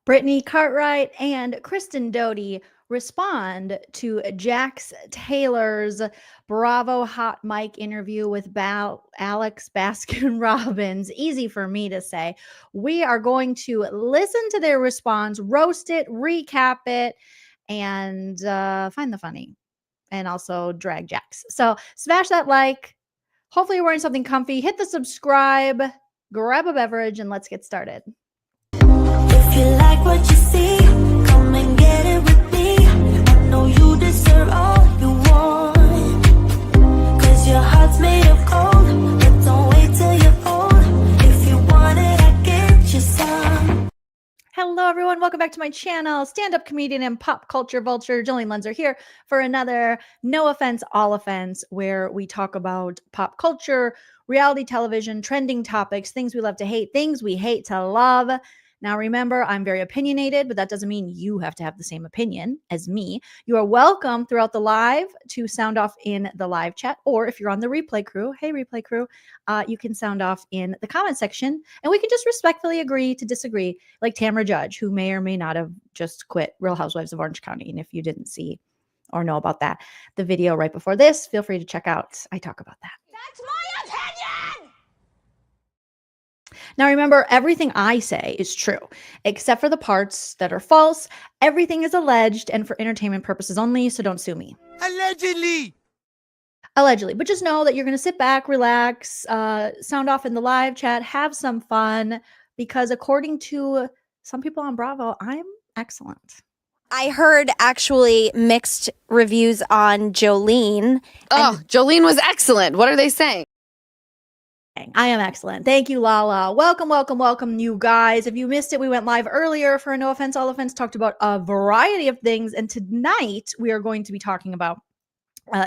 Brittany Cartwright and Kristen Doute respond to Jax Taylor's Bravo Hot Mic interview with Alex Baskin Robbins. Easy for me to say. We are going to listen to their response, roast it, recap it, and find the funny, and also drag Jax. So smash that like. Hopefully you're wearing something comfy. Hit the subscribe, grab a beverage, and let's get started. If you like what you see, come and get it with me. I know you deserve all you want, 'cause your heart's made of gold, but don't wait till you're old. If you want it, I get you some. Hello, everyone. Welcome back to my channel. Stand-up comedian and pop culture vulture, Joleen Lunzer here for another No Offense, All Offense, where we talk about pop culture, reality television, trending topics, things we love to hate, things we hate to love. Now, remember, I'm very opinionated, but that doesn't mean you have to have the same opinion as me. You are welcome throughout the live to sound off in the live chat, or if you're on the replay crew, hey, replay crew, you can sound off in the comment section, and we can just respectfully agree to disagree, like Tamra Judge, who may or may not have just quit Real Housewives of Orange County. And if you didn't see or know about that, the video right before this, feel free to check out. I talk about that. That's my opinion! Now, remember, everything I say is true, except for the parts that are false. Everything is alleged and for entertainment purposes only, so don't sue me. Allegedly. But just know that you're going to sit back, relax, sound off in the live chat, have some fun, because according to some people on Bravo, I'm excellent. I heard actually mixed reviews on Joleen. Oh, Joleen was excellent. What are they saying? I am excellent. Thank you, Lala. Welcome, welcome, welcome, you guys. If you missed it, we went live earlier for a No Offense, All Offense, talked about a variety of things. And tonight we are going to be talking about,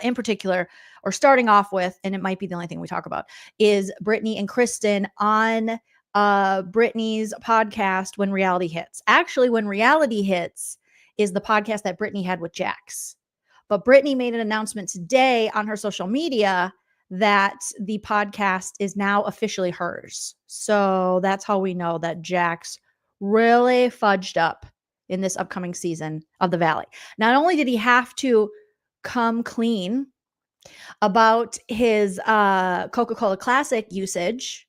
in particular, or starting off with, and it might be the only thing we talk about, is Brittany and Kristen on Brittany's podcast, When Reality Hits. Actually, When Reality Hits is the podcast that Brittany had with Jax. But Brittany made an announcement today on her social media that the podcast is now officially hers. So that's how we know that Jax really fudged up in this upcoming season of The Valley. Not only did he have to come clean about his Coca-Cola Classic usage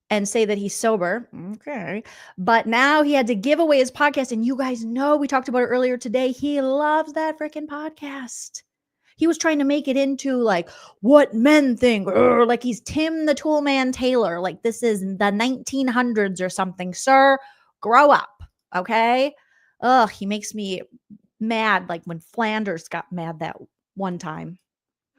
and say that he's sober, okay, but now he had to give away his podcast. And you guys know, we talked about it earlier today, he loves that freaking podcast. He was trying to make it into like what men think, or like he's Tim the Toolman Taylor. Like this is the 1900s or something. Sir, grow up, okay? Ugh, he makes me mad like when Flanders got mad that one time.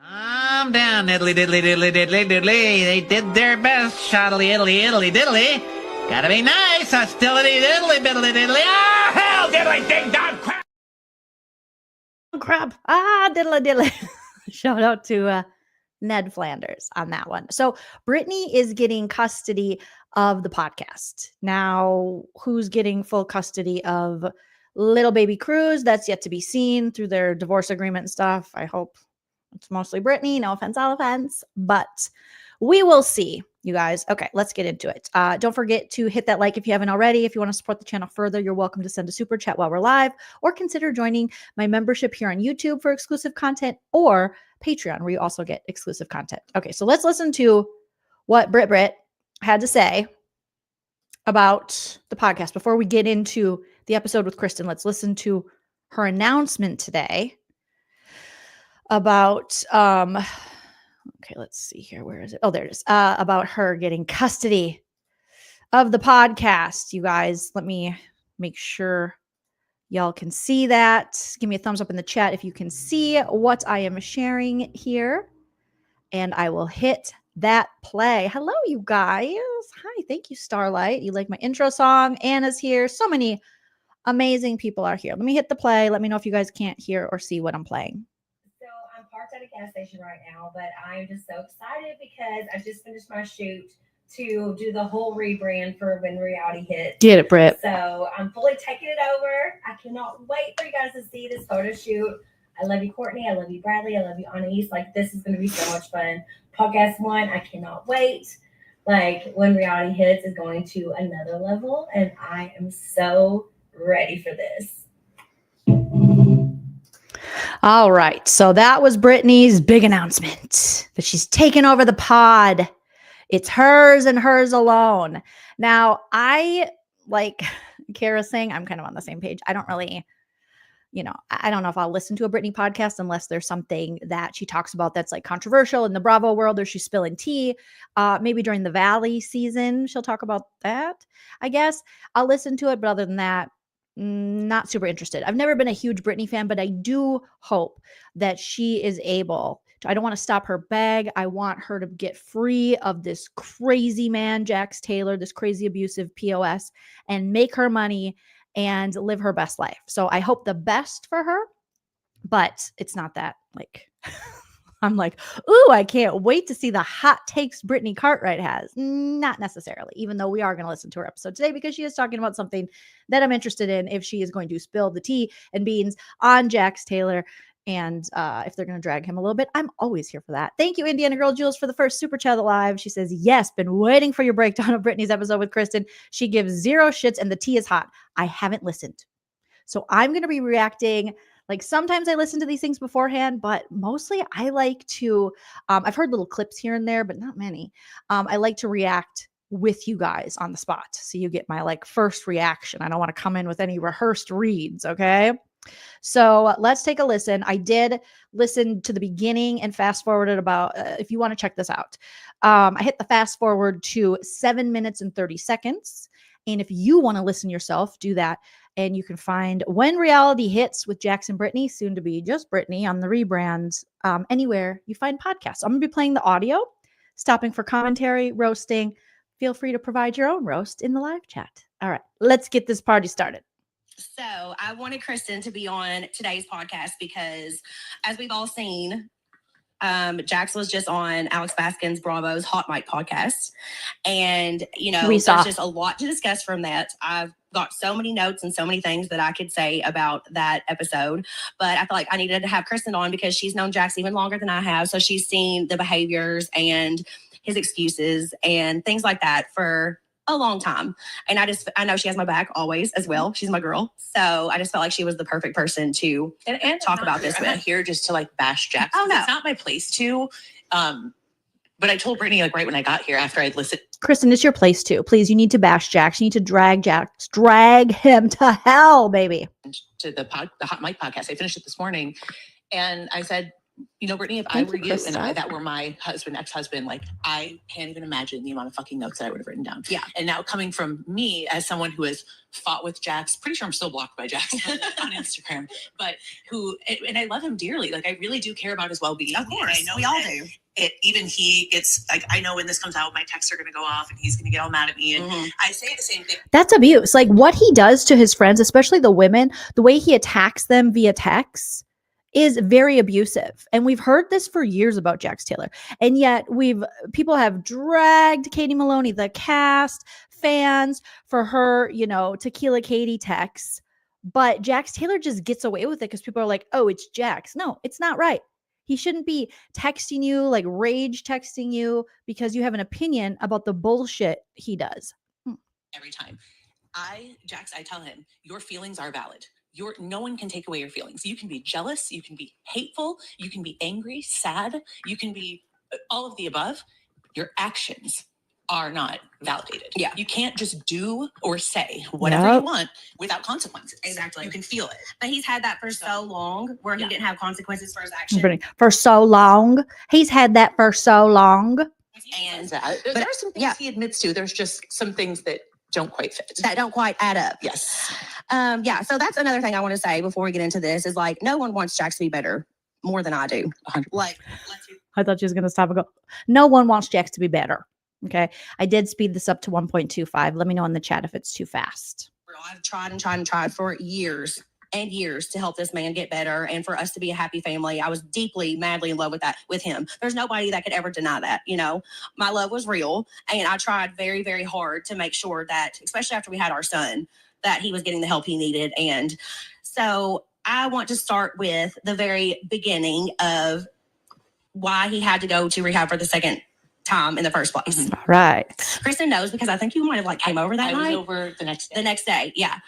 Calm down, diddly diddly diddly diddly diddly. They did their best, shoddily iddly iddly diddly. Gotta be nice, hostility diddly biddly diddly. Ah, hell, diddly ding dong crap. Crap. Diddly. Shout out to Ned Flanders on that one. So Brittany is getting custody of the podcast. Now, who's getting full custody of little baby Cruz? That's yet to be seen through their divorce agreement and stuff. I hope it's mostly Brittany. No offense, all offense. But we will see, you guys. Okay, let's get into it. Don't forget to hit that like if you haven't already. If you want to support the channel further, you're welcome to send a super chat while we're live, or consider joining my membership here on YouTube for exclusive content, or Patreon, where you also get exclusive content. Okay, so let's listen to what Britt had to say about the podcast. Before we get into the episode with Kristen, let's listen to her announcement today about okay, let's see here. Where is it? Oh, there it is. About her getting custody of the podcast. You guys, let me make sure y'all can see that. Give me a thumbs up in the chat if you can see what I am sharing here. And I will hit that play. Hello, you guys. Hi, thank you, Starlight. You like my intro song? Anna's here. So many amazing people are here. Let me hit the play. Let me know if you guys can't hear or see what I'm playing. I'm parked at a gas station right now, but I'm just so excited because I just finished my shoot to do the whole rebrand for When Reality Hits. Get it, Britt. So I'm fully taking it over. I cannot wait for you guys to see this photo shoot. I love you, Courtney. I love you, Bradley. I love you, Anais. Like, this is going to be so much fun. Podcast 1, I cannot wait. Like, When Reality Hits is going to another level, and I am so ready for this. All right. So that was Brittany's big announcement that she's taken over the pod. It's hers and hers alone. Now, I like Kara saying, I'm kind of on the same page. I don't really, I don't know if I'll listen to a Brittany podcast unless there's something that she talks about that's like controversial in the Bravo world, or she's spilling tea. Maybe during the Valley season, she'll talk about that, I guess. I'll listen to it. But other than that, not super interested. I've never been a huge Brittany fan, but I do hope that she is able to, I don't want to stop her bag. I want her to get free of this crazy man, Jax Taylor, this crazy abusive POS, and make her money and live her best life. So I hope the best for her, but it's not that like I'm like, ooh, I can't wait to see the hot takes Brittany Cartwright has. Not necessarily, even though we are going to listen to her episode today because she is talking about something that I'm interested in if she is going to spill the tea and beans on Jax Taylor. And if they're going to drag him a little bit, I'm always here for that. Thank you, Indiana Girl Jules, for the first super chat live. She says, yes, been waiting for your breakdown of Brittany's episode with Kristen. She gives zero shits and the tea is hot. I haven't listened. So I'm going to be reacting. Like sometimes I listen to these things beforehand, but mostly I like to, I've heard little clips here and there, but not many. I like to react with you guys on the spot. So you get my like first reaction. I don't want to come in with any rehearsed reads. Okay. So let's take a listen. I did listen to the beginning and fast forwarded about, if you want to check this out, I hit the fast forward to 7 minutes and 30 seconds. And if you want to listen yourself, do that. And you can find When Reality Hits with Jax and Brittany, soon to be just Brittany on the rebrand, anywhere you find podcasts. I'm going to be playing the audio, stopping for commentary, roasting. Feel free to provide your own roast in the live chat. All right, let's get this party started. So I wanted Kristen to be on today's podcast because, as we've all seen, Jax was just on Alex Baskin's Bravo's Hot Mic podcast. And, there's just a lot to discuss from that. I've got so many notes and so many things that I could say about that episode. But I feel like I needed to have Kristen on because she's known Jax even longer than I have. So she's seen the behaviors and his excuses and things like that for a long time. And I know she has my back always as well. She's my girl. So I just felt like she was the perfect person to and talk about this I'm with. not here just to like bash Jax. Oh, no. It's not my place to. But I told Brittany like right when I got here after I'd listened. Kristen, it's your place too. Please, you need to bash Jax. You need to drag Jax. Drag him to hell, baby. To the Hot Mic podcast. I finished it this morning. And I said, Brittany, if I were you and that were my ex-husband, like I can't even imagine the amount of fucking notes that I would have written down. Yeah. And now coming from me as someone who has fought with Jax, pretty sure I'm still blocked by Jax on Instagram, but and I love him dearly. Like I really do care about his well-being. Of course, I know we all do. Even he gets like, I know when this comes out, my texts are going to go off and he's going to get all mad at me. And I say the same thing. That's abuse. Like what he does to his friends, especially the women, the way he attacks them via text is very abusive. And we've heard this for years about Jax Taylor. And yet people have dragged Katie Maloney, the cast, fans for her, Tequila Katie texts. But Jax Taylor just gets away with it because people are like, oh, it's Jax. No, it's not right. He shouldn't be texting you, like rage texting you because you have an opinion about the bullshit he does. Every time. Jax, I tell him, your feelings are valid. No one can take away your feelings. You can be jealous. You can be hateful. You can be angry, sad. You can be all of the above. Your actions are not validated. Yeah. You can't just do or say whatever you want without consequences. Exactly. You can feel it. But he's had that for so long where he didn't have consequences for his actions. For so long. He's had that for so long. And there are some things he admits to. There's just some things that don't quite fit. That don't quite add up. Yes. So that's another thing I want to say before we get into this is like, no one wants Jax to be better more than I do. 100%. Like, I thought she was going to stop and go, no one wants Jax to be better. Okay. I did speed this up to 1.25. Let me know in the chat if it's too fast. I've tried for years and years to help this man get better and for us to be a happy family. I was deeply, madly in love with him. There's nobody that could ever deny that. My love was real. And I tried very, very hard to make sure that, especially after we had our son, that he was getting the help he needed. And so I want to start with the very beginning of why he had to go to rehab for the second time in the first place. All right. Kristen knows because I think you might have came over that night. I was over the next day. The next day, yeah.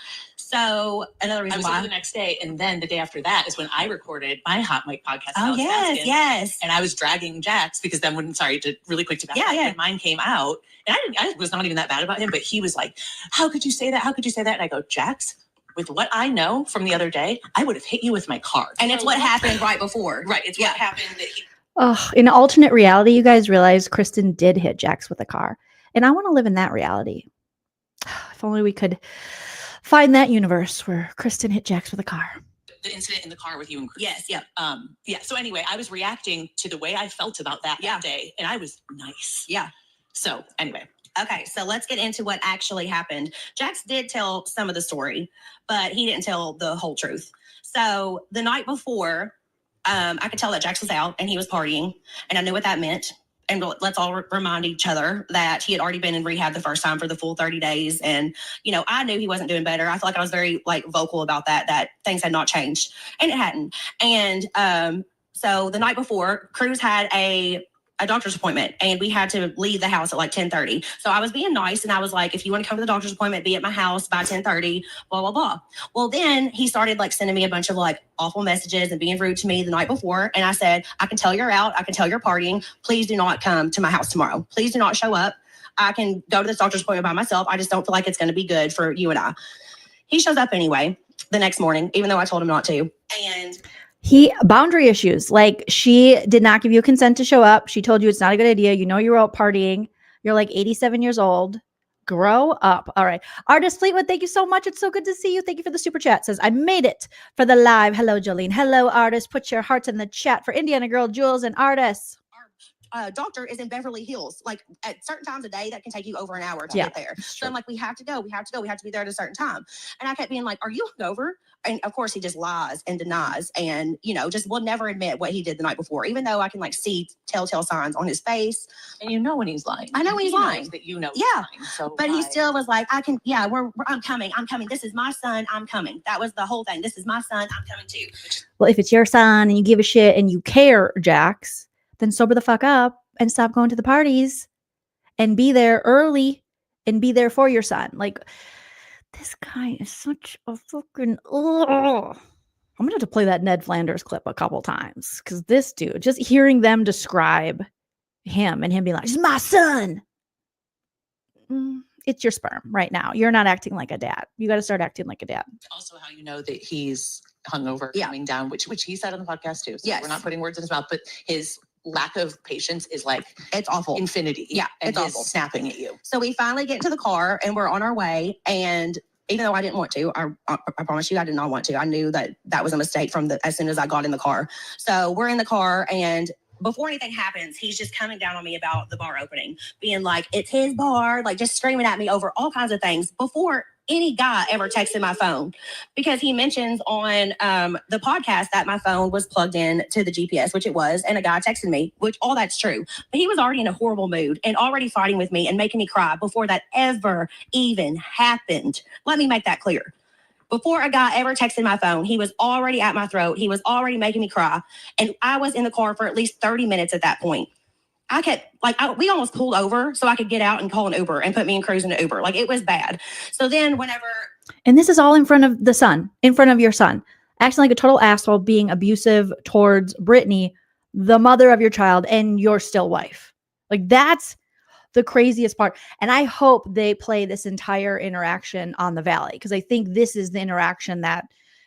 So another I reason was why. over the next day, and then the day after that is when I recorded my hot mic podcast. Oh, yes. And I was dragging Jax because then really quick to back Yeah. when mine came out, and I was not even that bad about him, but he was like, "How could you say that? How could you say that?" And I go, Jax, with what I know from the other day, I would have hit you with my car. And it's what happened right before. Right. It's what happened that he. In alternate reality, you guys realize Kristen did hit Jax with a car. And I want to live in that reality. If only we could find that universe where Kristen hit Jax with a car. The incident in the car with you and Chris. Yes, yeah. So anyway, I was reacting to the way I felt about that day, and I was nice. Yeah. So anyway. Okay, so let's get into what actually happened. Jax did tell some of the story, but he didn't tell the whole truth. So the night before, I could tell that Jax was out and he was partying, and I knew what that meant. And let's all remind each other that he had already been in rehab the first time for the full 30 days. And, I knew he wasn't doing better. I feel like I was very vocal about that things had not changed, and it hadn't. And so the night before, Cruz had a doctor's appointment, and we had to leave the house at 10:30. So I was being nice, and I was like, if you want to come to the doctor's appointment, be at my house by 10:30, blah, blah, blah. Well, then he started sending me a bunch of awful messages and being rude to me the night before. And I said, I can tell you're out. I can tell you're partying. Please do not come to my house tomorrow. Please do not show up. I can go to this doctor's appointment by myself. I just don't feel like it's going to be good for you and I. He shows up anyway the next morning, even though I told him not to. And boundary issues. She did not give you consent to show up. She told you it's not a good idea. You were out partying. You're 87 years old. Grow up. All right. Artist Fleetwood, thank you so much. It's so good to see you. Thank you for the super chat. Says, I made it for the live. Hello, Joleen. Hello, artist. Put your hearts in the chat for Indiana Girl, Jules, and artists. Doctor is in Beverly Hills. At certain times a day, that can take you over an hour to get there. So I'm we have to go. We have to go. We have to be there at a certain time. And I kept being are you hungover? And of course, he just lies and denies, and just will never admit what he did the night before, even though I can see telltale signs on his face. And when he's lying. I know when he's lying. That Yeah. Lying, so but he still was I can. Yeah, I'm coming. I'm coming. This is my son. I'm coming. That was the whole thing. This is my son. I'm coming too. Well, if it's your son and you give a shit and you care, Jax, then sober the fuck up and stop going to the parties and be there early and be there for your son. This guy is such a fucking... I'm going to have to play that Ned Flanders clip a couple times, because this dude, just hearing them describe him and him being this is my son. It's your sperm right now. You're not acting like a dad. You got to start acting like a dad. Also, how you know that he's hungover coming down, which he said on the podcast too. So we're not putting words in his mouth, but his lack of patience is it's awful. Infinity. Yeah, and it's awful. Snapping at you. So we finally get into the car and we're on our way. And even though I didn't want to, I promise you, I did not want to. I knew that was a mistake as soon as I got in the car. So we're in the car, and before anything happens, he's just coming down on me about the bar opening, being it's his bar, just screaming at me over all kinds of things before any guy ever texted my phone, because he mentions on the podcast that my phone was plugged in to the GPS, which it was, and a guy texted me, which all that's true. But he was already in a horrible mood and already fighting with me and making me cry before that ever even happened. Let me make that clear. Before a guy ever texted my phone, he was already at my throat. He was already making me cry. And I was in the car for at least 30 minutes at that point. I kept, we almost pulled over so I could get out and call an Uber and put me and Cruz in an Uber. It was bad. So then whenever... And this is all in front of the son, in front of your son. Acting like a total asshole, being abusive towards Brittany, the mother of your child, and your still wife. That's the craziest part. And I hope they play this entire interaction on the Valley, because I think this is the interaction that,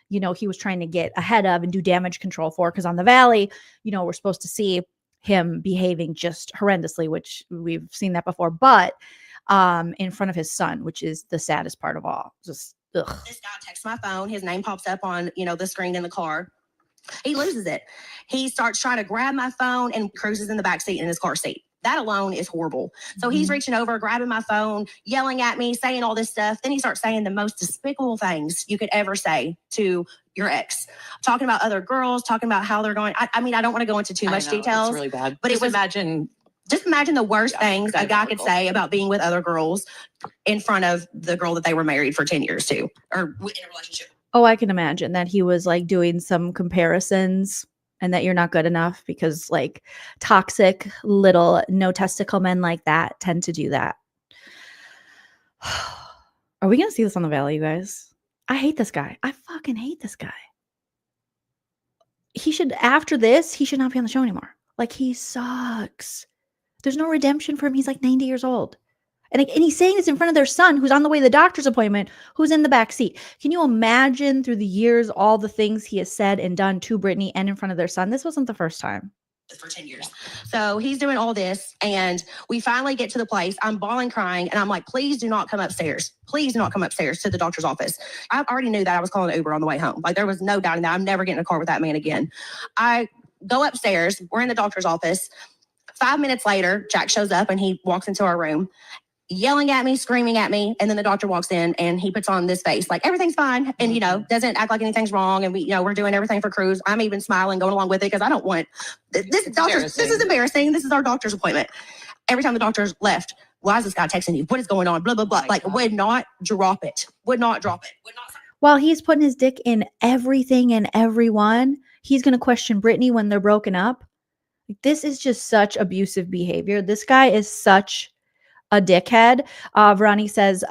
he was trying to get ahead of and do damage control for. Because on the Valley, we're supposed to see him behaving just horrendously, which we've seen that before, but in front of his son, which is the saddest part of all. Just ugh. This guy texts my phone. His name pops up on, the screen in the car. He loses it. He starts trying to grab my phone, and Cruz is in the back seat in his car seat. That alone is horrible. So he's reaching over, grabbing my phone, yelling at me, saying all this stuff. Then he starts saying the most despicable things you could ever say to your ex. Talking about other girls, talking about how they're going. I mean, I don't want to go into too much details. It's really bad. But just imagine the worst things a guy could say about being with other girls in front of the girl that they were married for 10 years to, or in a relationship. Oh, I can imagine that he was doing some comparisons, and that you're not good enough, because toxic little no testicle men like that tend to do that. Are we going to see this on the Valley, you guys? I hate this guy. I fucking hate this guy. He should, after this, he should not be on the show anymore. Like, he sucks. There's no redemption for him. He's like 90 years old. And he's saying this in front of their son, who's on the way to the doctor's appointment, who's in the back seat. Can you imagine through the years all the things he has said and done to Brittany and in front of their son? This wasn't the first time. For 10 years. So he's doing all this, and we finally get to the place. I'm bawling, crying, and I'm like, please do not come upstairs. Please do not come upstairs to the doctor's office. I already knew that I was calling an Uber on the way home. Like, there was no doubting that. I'm never getting in a car with that man again. I go upstairs. We're in the doctor's office. 5 minutes later, Jack shows up, and he walks into our room, yelling at me, screaming at me. And then the doctor walks in and he puts on this face like everything's fine. And, you know, doesn't act like anything's wrong. And we're doing everything for Cruz. I'm even smiling, going along with it because I don't want this. This is embarrassing. This is our doctor's appointment. Every time the doctor's left, why is this guy texting you? What is going on? Blah, blah, blah. Would not drop it. Would not drop it. While he's putting his dick in everything and everyone, he's going to question Brittany when they're broken up. This is just such abusive behavior. This guy is such a dickhead. Verani says,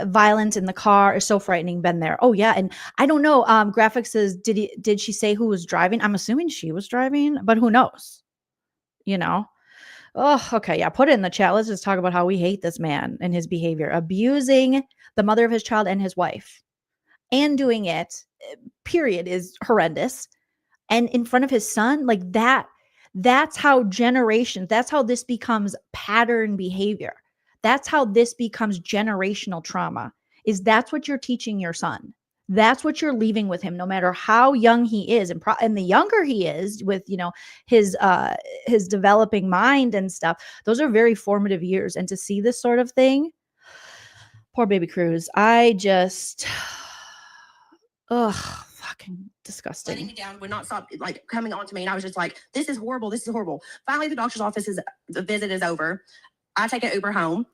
violence in the car is so frightening. Been there. Oh yeah. And I don't know. Graphics says, did she say who was driving? I'm assuming she was driving, but who knows? You know? Oh, okay. Yeah. Put it in the chat. Let's just talk about how we hate this man and his behavior, abusing the mother of his child and his wife, and doing it, period, is horrendous. And in front of his son, like that. That's how that's how this becomes pattern behavior. That's how this becomes generational trauma. That's what you're teaching your son. That's what you're leaving with him, no matter how young he is. And the younger he is with, you know, his developing mind and stuff, those are very formative years. And to see this sort of thing, poor baby Cruz, I just, fucking disgusting. Letting me down, would not stop like coming on to me, and I was just like, this is horrible. This is horrible. Finally, the doctor's the visit is over. I take an Uber home.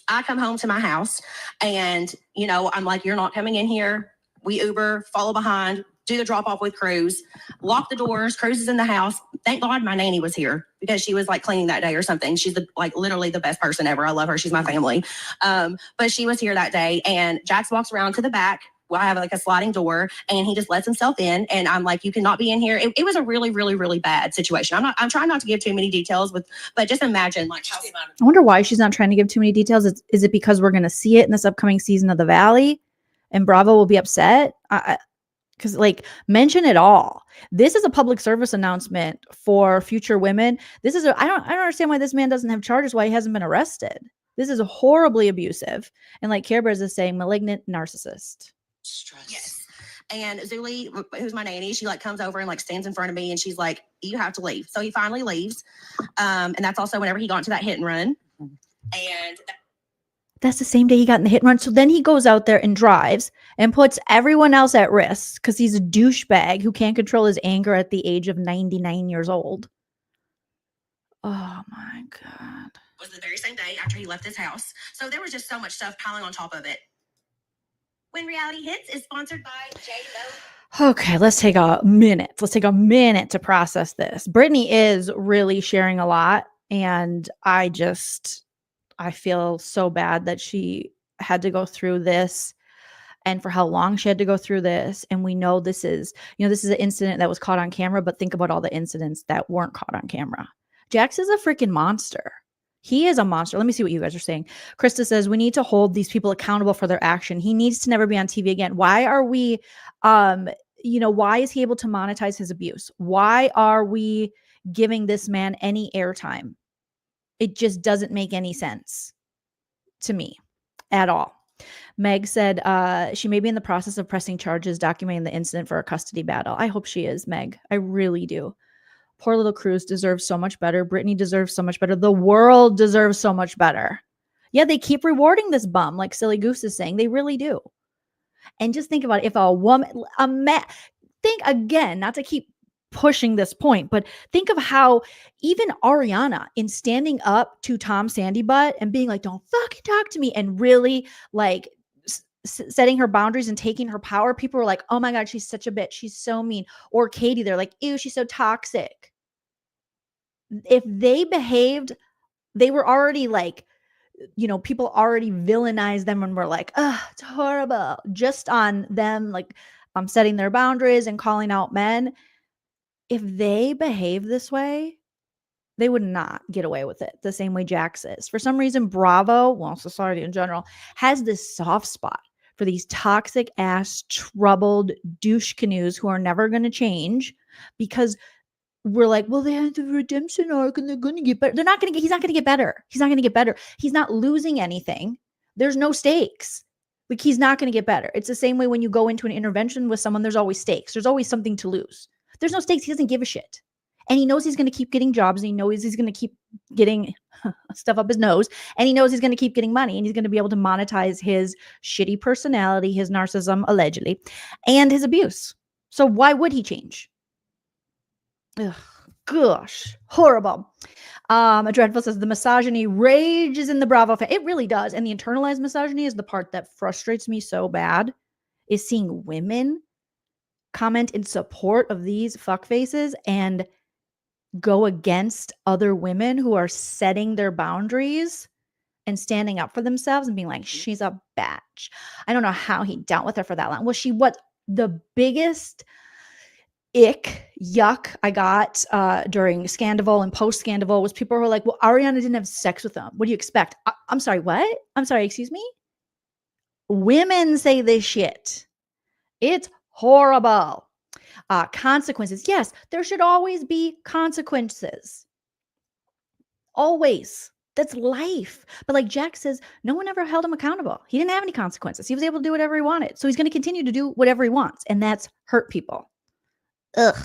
I come home to my house, and you know, I'm like, you're not coming in here. We Uber, follow behind, do the drop off with Cruz, lock the doors. Cruz is in the house. Thank God my nanny was here because she was like cleaning that day or something. She's literally the best person ever. I love her. She's my family. But she was here that day, and Jax walks around to the back. Well, I have like a sliding door, and he just lets himself in. And I'm like, you cannot be in here. It was a really, really, really bad situation. I'm trying not to give too many details but just imagine like how. I wonder why she's not trying to give too many details. Is it because we're going to see it in this upcoming season of The Valley and Bravo will be upset? Because like, mention it all. This is a public service announcement for future women. I don't understand why this man doesn't have charges, why he hasn't been arrested. This is horribly abusive. And like Care Bears is saying, malignant narcissist. Stress. Yes. And Zuli, who's my nanny, she like comes over and like stands in front of me, and she's like, you have to leave. So he finally leaves. And that's also whenever he got into that hit and run. And that's the same day he got in the hit and run. So then he goes out there and drives and puts everyone else at risk because he's a douchebag who can't control his anger at the age of 99 years old. Oh my God. Was the very same day after he left his house. So there was just so much stuff piling on top of it. When Reality Hits is sponsored by J-Lo. Okay, let's take a minute. Let's take a minute to process this. Brittany is really sharing a lot, and I feel so bad that she had to go through this and for how long she had to go through this. And we know this is an incident that was caught on camera, but think about all the incidents that weren't caught on camera. Jax is a freaking monster. He is a monster. Let me see what you guys are saying. Krista says, we need to hold these people accountable for their action. He needs to never be on TV again. Why are we, why is he able to monetize his abuse? Why are we giving this man any airtime? It just doesn't make any sense to me at all. Meg said she may be in the process of pressing charges, documenting the incident for a custody battle. I hope she is, Meg. I really do. Poor little Cruz deserves so much better. Brittany deserves so much better. The world deserves so much better. Yeah, they keep rewarding this bum, like Silly Goose is saying. They really do. And just think about it. If a woman, think again, not to keep pushing this point, but think of how even Ariana, in standing up to Tom Sandy Butt and being like, don't fucking talk to me, and really like setting her boundaries and taking her power, people were like, oh my God, she's such a bitch. She's so mean. Or Katie, they're like, ew, she's so toxic. If they behaved, they were already like people already villainize them and we're like, oh, it's horrible, just on them like setting their boundaries and calling out men. If they behave this way, they would not get away with it the same way Jax is. For some reason, Bravo, well, society in general, has this soft spot for these toxic ass, troubled douche canoes who are never going to change because we're like, well, they had the redemption arc and they're going to get better. He's not going to get better. He's not going to get better. He's not losing anything. There's no stakes. Like, he's not going to get better. It's the same way when you go into an intervention with someone, there's always stakes. There's always something to lose. There's no stakes. He doesn't give a shit. And he knows he's going to keep getting jobs. And he knows he's going to keep getting stuff up his nose. And he knows he's going to keep getting money. And he's going to be able to monetize his shitty personality, his narcissism, allegedly, and his abuse. So why would he change? Ugh, gosh, horrible. A Dreadful says the misogyny rages in the Bravo fan. It really does. And the internalized misogyny is the part that frustrates me so bad, is seeing women comment in support of these fuckfaces and go against other women who are setting their boundaries and standing up for themselves and being like, she's a bitch. I don't know how he dealt with her for that long. Well, what the biggest yuck I got during Scandival and post Scandival was people who were like, well, Ariana didn't have sex with him. What do you expect? I'm sorry, what? I'm sorry, excuse me? Women say this shit. It's horrible. Consequences. Yes, there should always be consequences. Always. That's life. But like Jack says, no one ever held him accountable. He didn't have any consequences. He was able to do whatever he wanted. So he's going to continue to do whatever he wants. And that's hurt people. Ugh.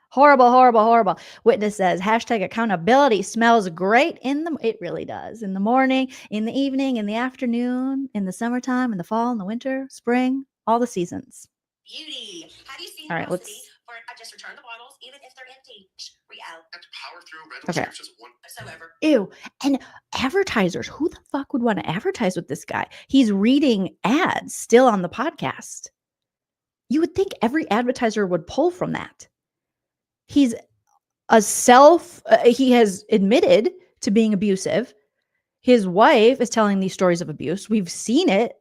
Horrible, horrible, horrible. Witness says, hashtag accountability smells great it really does. In the morning, in the evening, in the afternoon, in the summertime, in the fall, in the winter, spring, all the seasons. Beauty. Have you seen All the right, recipe let's. for I just return the bottles, even if they're empty? Real. Have to power through rental Okay. just one. Whatsoever. Ew. And advertisers, who the fuck would want to advertise with this guy? He's reading ads still on the podcast. You would think every advertiser would pull from that. He's he has admitted to being abusive. His wife is telling these stories of abuse. We've seen it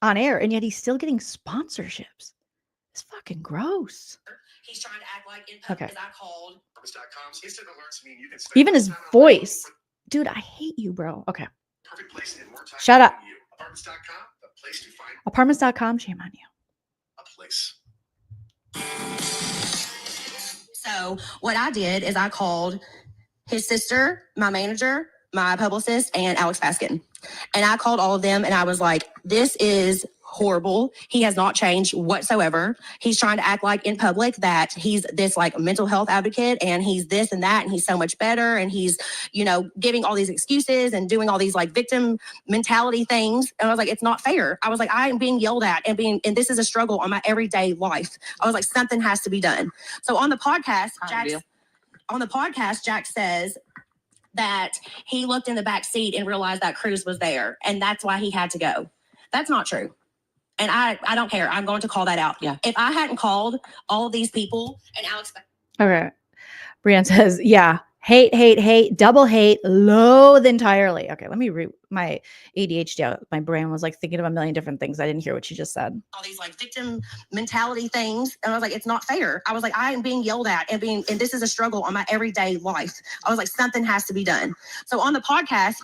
on air, and yet he's still getting sponsorships. It's fucking gross. He's trying to act like in public, Okay. as I called. Apartments.com's instant alerts mean you can spend Even his more time on voice. for Dude, I hate you, bro. Okay. perfect place and more time Shut up. finding you. Apartments.com, the place to find Apartments.com, shame on you. a place. So what I did is I called his sister, my manager, my publicist, and Alex Baskin. And I called all of them and I was like, this is horrible. He has not changed whatsoever. He's trying to act like in public that he's this like mental health advocate and he's this and that and he's so much better and he's, giving all these excuses and doing all these like victim mentality things. And I was like, it's not fair. I was like, I am being yelled at and this is a struggle on my everyday life. I was like, something has to be done. So on the podcast, Jack says that he looked in the back seat and realized that Cruz was there and that's why he had to go. That's not true. And I don't care. I'm going to call that out. Yeah. If I hadn't called all of these people and Alex. Okay. Brienne says, yeah, hate, double hate, loathe entirely. Okay, let me read my ADHD out. My brain was like thinking of a million different things. I didn't hear what she just said. All these like victim mentality things. And I was like, it's not fair. I was like, I am being yelled at and this is a struggle on my everyday life. I was like, something has to be done. So on the podcast,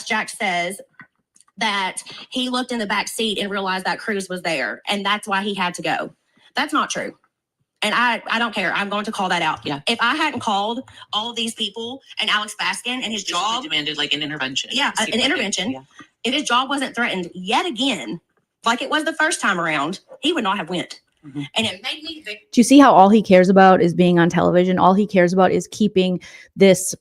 Jack says that he looked in the back seat and realized that Cruz was there and that's why he had to go. That's not true. And I don't care. I'm going to call that out. Yeah. If I hadn't called all of these people and Alex Baskin and his job demanded like an intervention. Yeah, an intervention. Yeah. If his job wasn't threatened yet again, like it was the first time around, he would not have went. Mm-hmm. And it made me think. Do you see how all he cares about is being on television? All he cares about is keeping this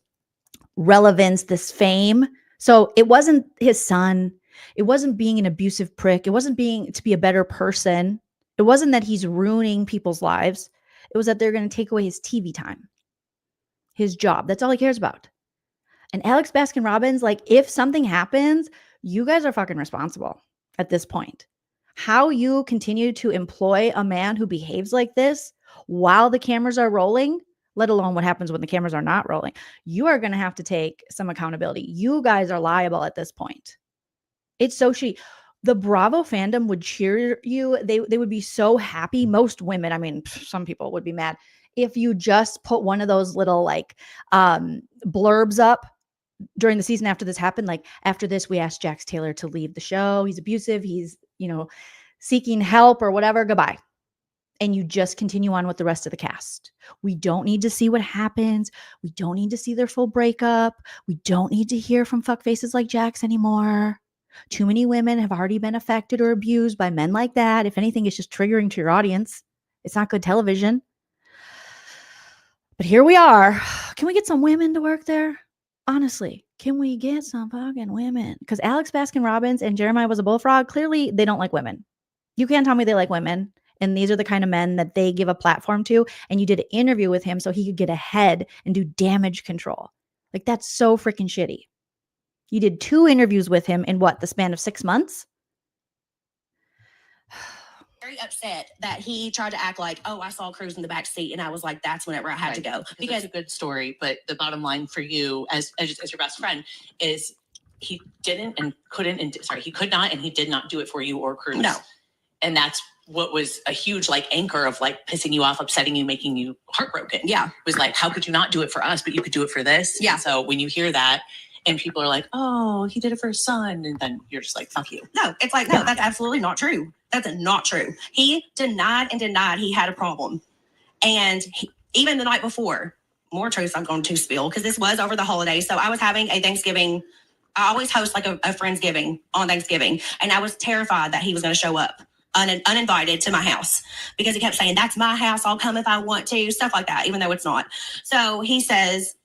relevance, this fame. So it wasn't his son. It wasn't being an abusive prick. It wasn't being to be a better person. It wasn't that he's ruining people's lives. It was that they're going to take away his TV time, his job. That's all he cares about. And Alex Baskin Robbins, like if something happens, you guys are fucking responsible at this point. How you continue to employ a man who behaves like this while the cameras are rolling, let alone what happens when the cameras are not rolling. You are going to have to take some accountability. You guys are liable at this point. It's so shitty. The Bravo fandom would cheer you. They would be so happy. Most women, I mean, some people would be mad if you just put one of those little like blurbs up during the season after this happened. Like, after this, we asked Jax Taylor to leave the show. He's abusive. He's, seeking help or whatever. Goodbye. And you just continue on with the rest of the cast. We don't need to see what happens. We don't need to see their full breakup. We don't need to hear from fuckfaces like Jax anymore. Too many women have already been affected or abused by men like that. If anything, it's just triggering to your audience. It's not good television. But here we are. Can we get some women to work there? Honestly, can we get some fucking women? Because Alex Baskin-Robbins and Jeremiah Was a Bullfrog, clearly they don't like women. You can't tell me they like women. And these are the kind of men that they give a platform to. And you did an interview with him so he could get ahead and do damage control. Like, that's so freaking shitty. You did 2 interviews with him in the span of 6 months? Very upset that he tried to act like, oh, I saw Cruz in the back seat, and I was like, that's whenever I had to go. Because it's a good story, but the bottom line for you as your best friend is he didn't and couldn't and he could not and he did not do it for you or Cruz. No. And that's what was a huge anchor of pissing you off, upsetting you, making you heartbroken. Yeah. It was how could you not do it for us, but you could do it for this? Yeah. And so when you hear that and people are like, oh, he did it for his son, and then you're just like, fuck you. No, it's like, no, that's absolutely not true. That's not true. He denied he had a problem. And even the night before, more truth I'm going to spill, because this was over the holidays. So I was having a Thanksgiving. I always host a Friendsgiving on Thanksgiving. And I was terrified that he was going to show up uninvited to my house, because he kept saying, that's my house. I'll come if I want to, stuff like that, even though it's not. So he says,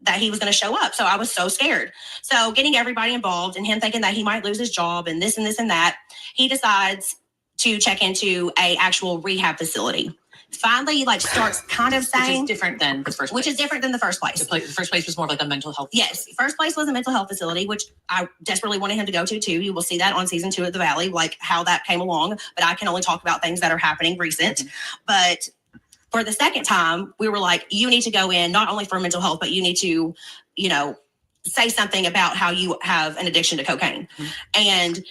that he was going to show up. So I was so scared. So getting everybody involved and him thinking that he might lose his job and this and this and that, he decides to check into a actual rehab facility. Finally, starts kind of saying, which is different than the first place. Which is different than the first place. The first place was more of a mental health facility. Yes, first place was a mental health facility, which I desperately wanted him to go to too. You will see that on season 2 of The Valley, how that came along. But I can only talk about things that are happening recent. Mm-hmm. But for the second time, we were like, you need to go in, not only for mental health, but you need to, say something about how you have an addiction to cocaine. Mm-hmm. And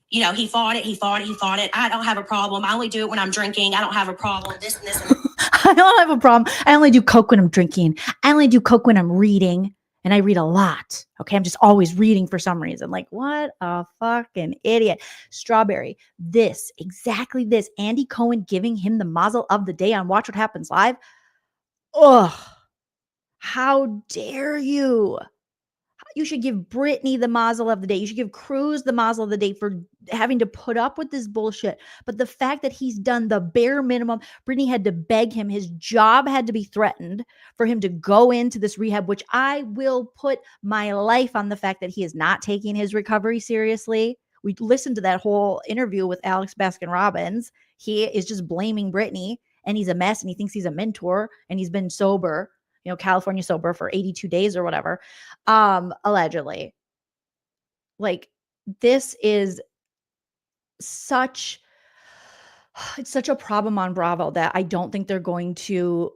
he fought it. I don't have a problem. I only do it when I'm drinking. I don't have a problem. This and this. I don't have a problem. I only do coke when I'm drinking. I only do coke when I'm reading. And I read a lot. Okay. I'm just always reading for some reason. What a fucking idiot. Strawberry. Exactly this. Andy Cohen giving him the mazel of the day on Watch What Happens Live. Ugh. How dare you? You should give Brittany the mazel of the day. You should give Cruz the mazel of the day for having to put up with this bullshit. But the fact that he's done the bare minimum, Brittany had to beg him. His job had to be threatened for him to go into this rehab, which I will put my life on the fact that he is not taking his recovery seriously. We listened to that whole interview with Alex Baskin-Robbins. He is just blaming Brittany, and he's a mess, and he thinks he's a mentor, and he's been sober. California sober for 82 days or whatever, allegedly. This is such a problem on Bravo that I don't think they're going to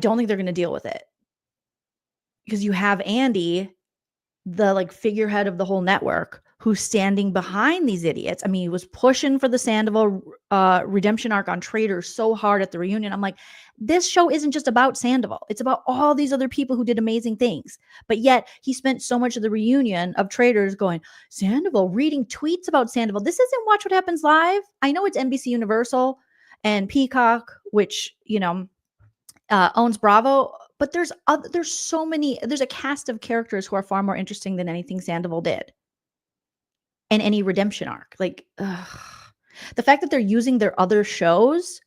deal with it. Because you have Andy, the figurehead of the whole network, who's standing behind these idiots. I mean, he was pushing for the Sandoval redemption arc on Traitors so hard at the reunion. I'm like, this show isn't just about Sandoval. It's about all these other people who did amazing things. But yet he spent so much of the reunion of Traitors going, Sandoval, reading tweets about Sandoval. This isn't Watch What Happens Live. I know it's NBC Universal and Peacock, which, owns Bravo. But there's a cast of characters who are far more interesting than anything Sandoval did. And any redemption arc. The fact that they're using their other shows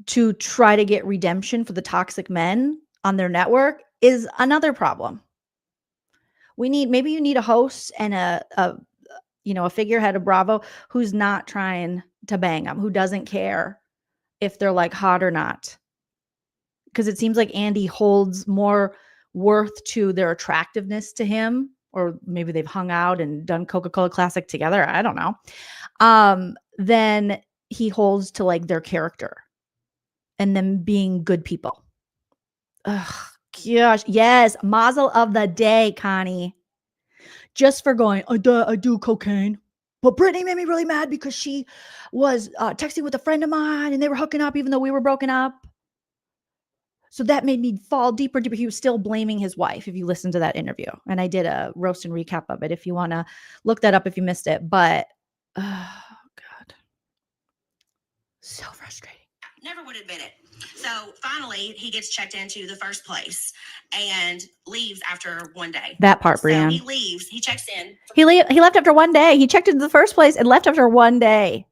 to try to get redemption for the toxic men on their network is another problem. Maybe you need a host and a figurehead of Bravo who's not trying to bang them, who doesn't care if they're hot or not. Because it seems like Andy holds more worth to their attractiveness to him, or maybe they've hung out and done Coca-Cola Classic together. I don't know. Then he holds to their character. and them being good people. Ugh, gosh. Yes. Mazel of the day, Connie. Just for going, I do cocaine. But Brittany made me really mad because she was texting with a friend of mine and they were hooking up even though we were broken up. So that made me fall deeper and deeper. He was still blaming his wife if you listen to that interview. And I did a roast and recap of it if you want to look that up if you missed it. But, oh, God. So frustrating. Never would admit it. So finally, he gets checked into the first place and leaves after one day. That part, So Brianne. he leaves. He checks in. He left after one day. He checked into the first place and left after one day.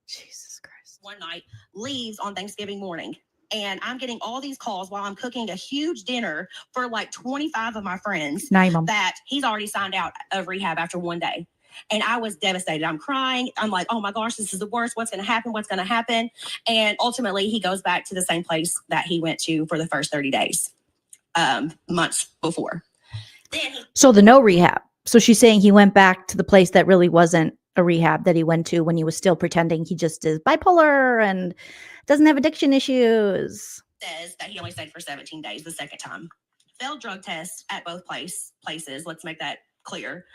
Jesus Christ. One night, leaves on Thanksgiving morning. And I'm getting all these calls while I'm cooking a huge dinner for like 25 of my friends Naimum. that he's already signed out of rehab after one day. And I was devastated. I'm crying. I'm like, oh my gosh, this is the worst. What's going to happen? What's going to happen? And ultimately, he goes back to the same place that he went to for the first 30 days, months before. Then So the no rehab. So she's saying he went back to the place that really wasn't a rehab that he went to when he was still pretending he just is bipolar and doesn't have addiction issues. says that he only stayed for 17 days the second time. Failed drug tests at both places. Let's make that clear.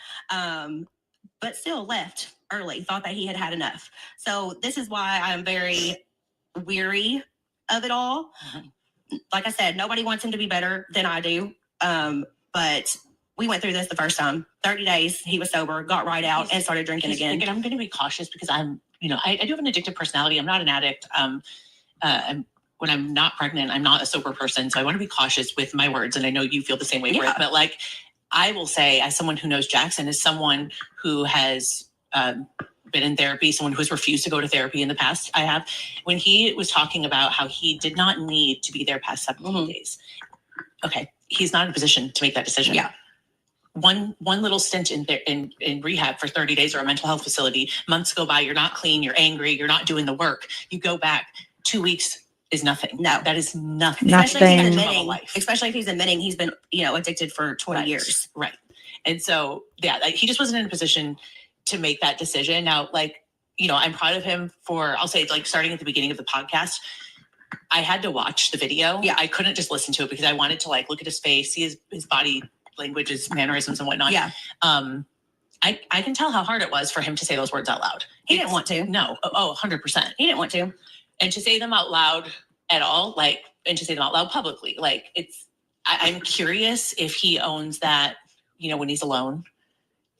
But still left early, thought that he had had enough. So this is why I'm very weary of it all. Like I said, nobody wants him to be better than I do. But we went through this the first time. 30 days, he was sober, got right out, and started drinking again. And I'm going to be cautious because I do have an addictive personality. I'm not an addict. When I'm not pregnant, I'm not a sober person. So I want to be cautious with my words. And I know you feel the same way, Britt, but like, I will say, as someone who knows Jackson, as someone who has been in therapy, someone who has refused to go to therapy in the past, I have, when he was talking about how he did not need to be there past 17 days. Okay, he's not in a position to make that decision. Yeah. One little stint in rehab for 30 days or a mental health facility, months go by, you're not clean, you're angry, you're not doing the work. You go back, 2 weeks is nothing. No. That is nothing. Especially if he's admitting he's been, addicted for 20 years. Right. And so, yeah, like, he just wasn't in a position to make that decision. Now, like, I'm proud of him for, I'll say, like, starting at the beginning of the podcast, I had to watch the video. Yeah. I couldn't just listen to it because I wanted to, like, look at his face, see his body language, his mannerisms and whatnot. Yeah. I can tell how hard it was for him to say those words out loud. He didn't want to. No. 100%. He didn't want to. And to say them out loud at all, like, and to say them out loud publicly, like, I'm curious if he owns that, when he's alone.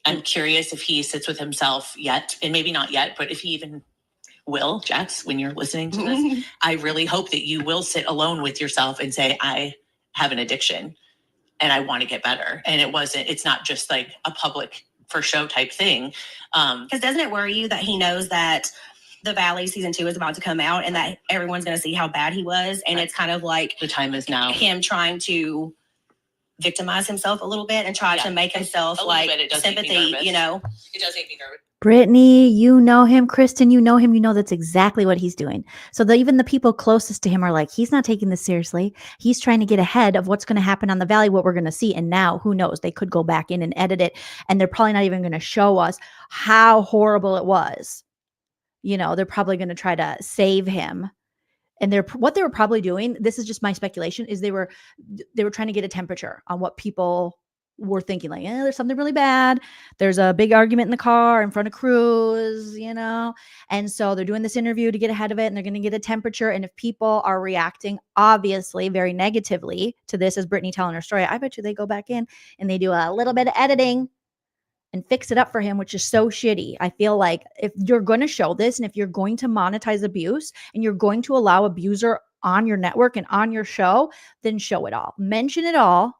I'm curious if he sits with himself yet, and maybe not yet, but if he even will, Jax, when you're listening to this, I really hope that you will sit alone with yourself and say, I have an addiction and I want to get better. And it's not just like a public for show type thing. Because doesn't it worry you that he knows that The Valley season 2 is about to come out and that everyone's going to see how bad he was? And it's kind of like the time is now. Him trying to victimize himself a little bit and try to make himself like sympathy, It does make me nervous. Brittany, you know him. Kristen, you know him. You know that's exactly what he's doing. So even the people closest to him are like, he's not taking this seriously. He's trying to get ahead of what's going to happen on the Valley, what we're going to see. And now, who knows? They could go back in and edit it. And they're probably not even going to show us how horrible it was. They're probably going to try to save him. And what they were probably doing, this is just my speculation, is they were trying to get a temperature on what people were thinking. Like, there's something really bad. There's a big argument in the car in front of Cruz, And so they're doing this interview to get ahead of it, and they're going to get a temperature. And if people are reacting, obviously, very negatively to this, as Brittany telling her story, I bet you they go back in and they do a little bit of editing and fix it up for him, which is so shitty. I feel like if you're going to show this and if you're going to monetize abuse and you're going to allow abuser on your network and on your show, then show it all. Mention it all.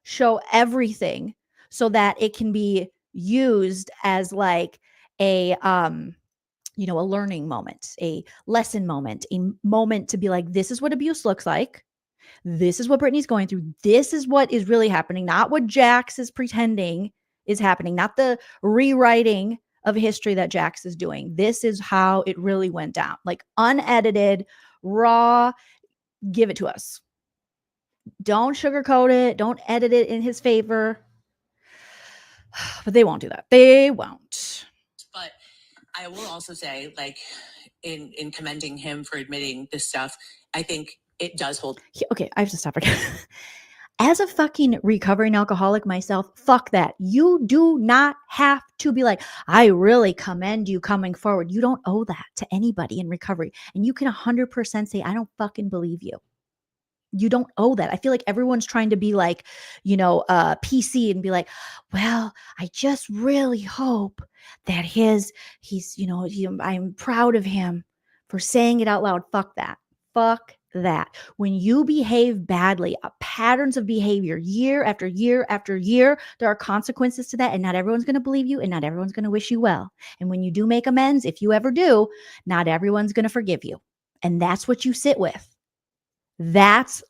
Show everything so that it can be used as like a learning moment, a lesson moment, a moment to be like, this is what abuse looks like. This is what Brittany's going through. This is what is really happening, not what Jax is pretending is happening, not the rewriting of history that Jax is doing. This is how it really went down. Like unedited, raw, give it to us. Don't sugarcoat it. Don't edit it in his favor. But they won't do that. They won't. But I will also say, like, in commending him for admitting this stuff, I think it does hold. Okay, I have to stop again. As a fucking recovering alcoholic myself, fuck that. You do not have to be like, I really commend you coming forward. You don't owe that to anybody in recovery. And you can 100% say, I don't fucking believe you. You don't owe that. I feel like everyone's trying to be like, PC and be like, well, I just really hope that I'm proud of him for saying it out loud. Fuck that. Fuck that. When you behave badly, patterns of behavior year after year after year, there are consequences to that. And not everyone's going to believe you and not everyone's going to wish you well. And when you do make amends, if you ever do, not everyone's going to forgive you. And that's what you sit with. That's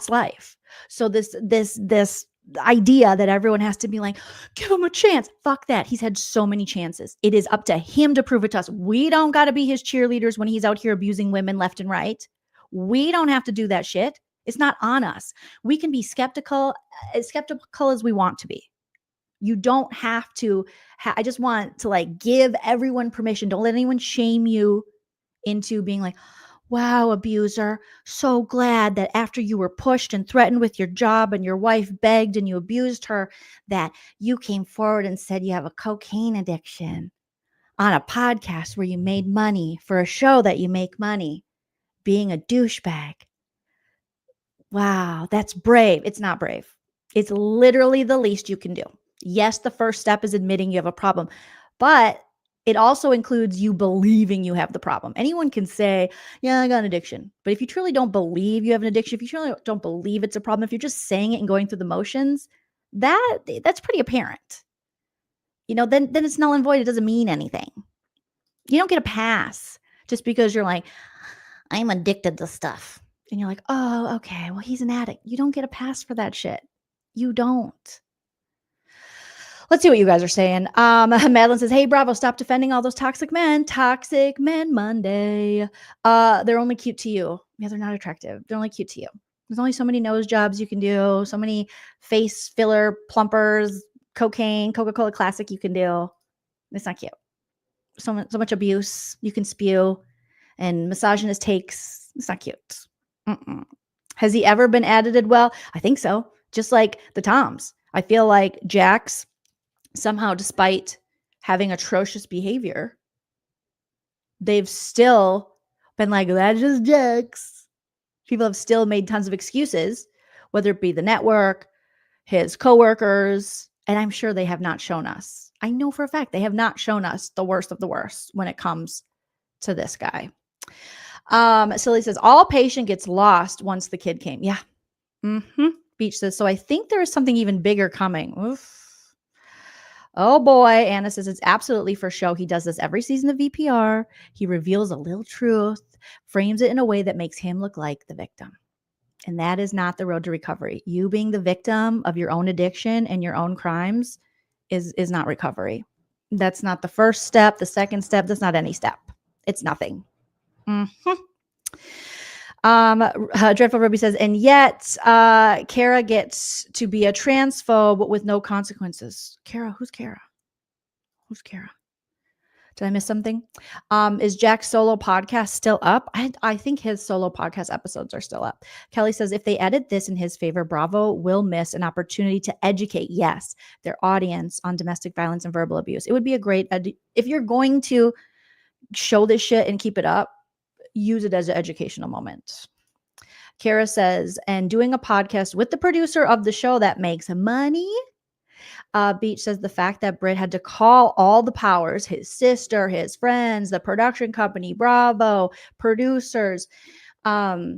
life. So this idea that everyone has to be like, give him a chance. Fuck that. He's had so many chances. It is up to him to prove it to us. We don't got to be his cheerleaders when he's out here abusing women left and right. We don't have to do that shit. It's not on us. We can be skeptical as we want to be. You don't have to. I just want to like give everyone permission. Don't let anyone shame you into being like, wow, abuser, so glad that after you were pushed and threatened with your job and your wife begged and you abused her, that you came forward and said you have a cocaine addiction on a podcast where you made money for a show that you make money, being a douchebag. Wow, that's brave. It's not brave. It's literally the least you can do. Yes, the first step is admitting you have a problem, but it also includes you believing you have the problem. Anyone can say, yeah, I got an addiction. But if you truly don't believe you have an addiction, if you truly don't believe it's a problem, if you're just saying it and going through the motions, that's pretty apparent. Then it's null and void. It doesn't mean anything. You don't get a pass just because you're like, I'm addicted to stuff. And you're like, oh, okay, well, he's an addict. You don't get a pass for that shit. You don't. Let's see what you guys are saying. Madeline says, hey, Bravo, stop defending all those toxic men. Toxic Men Monday. They're only cute to you. Yeah, they're not attractive. They're only cute to you. There's only so many nose jobs you can do, so many face filler, plumpers, cocaine, Coca-Cola Classic you can do. It's not cute. So much abuse you can spew and misogynist takes. It's not cute. Mm-mm. Has he ever been edited well? I think so. Just like the Toms. I feel like Jax, somehow, despite having atrocious behavior, they've still been like, that's just Jax. People have still made tons of excuses, whether it be the network, his coworkers, and I'm sure they have not shown us. I know for a fact they have not shown us the worst of the worst when it comes to this guy. Silly says, all patient gets lost once the kid came. Yeah. Beach says, so I think there is something even bigger coming. Oof. Oh boy. Anna says, it's absolutely for show. He does this every season of VPR. He reveals a little truth, frames it in a way that makes him look like the victim. And that is not the road to recovery. You being the victim of your own addiction and your own crimes is not recovery. That's not the first step, the second step. That's not any step. It's nothing. Dreadful Ruby says, and yet Kara gets to be a transphobe with no consequences. Kara? Who's Kara? Did I miss something? Is Jack's solo podcast still up? I think his solo podcast episodes are still up. Kelly says, if they edit this in his favor, Bravo will miss an opportunity to educate, yes, their audience on domestic violence and verbal abuse. It would be a great, if you're going to show this shit and keep it up, use it as an educational moment. Kara says, and doing a podcast with the producer of the show that makes money. Beach says the fact that Britt had to call all the powers, his sister, his friends, the production company, Bravo, producers, that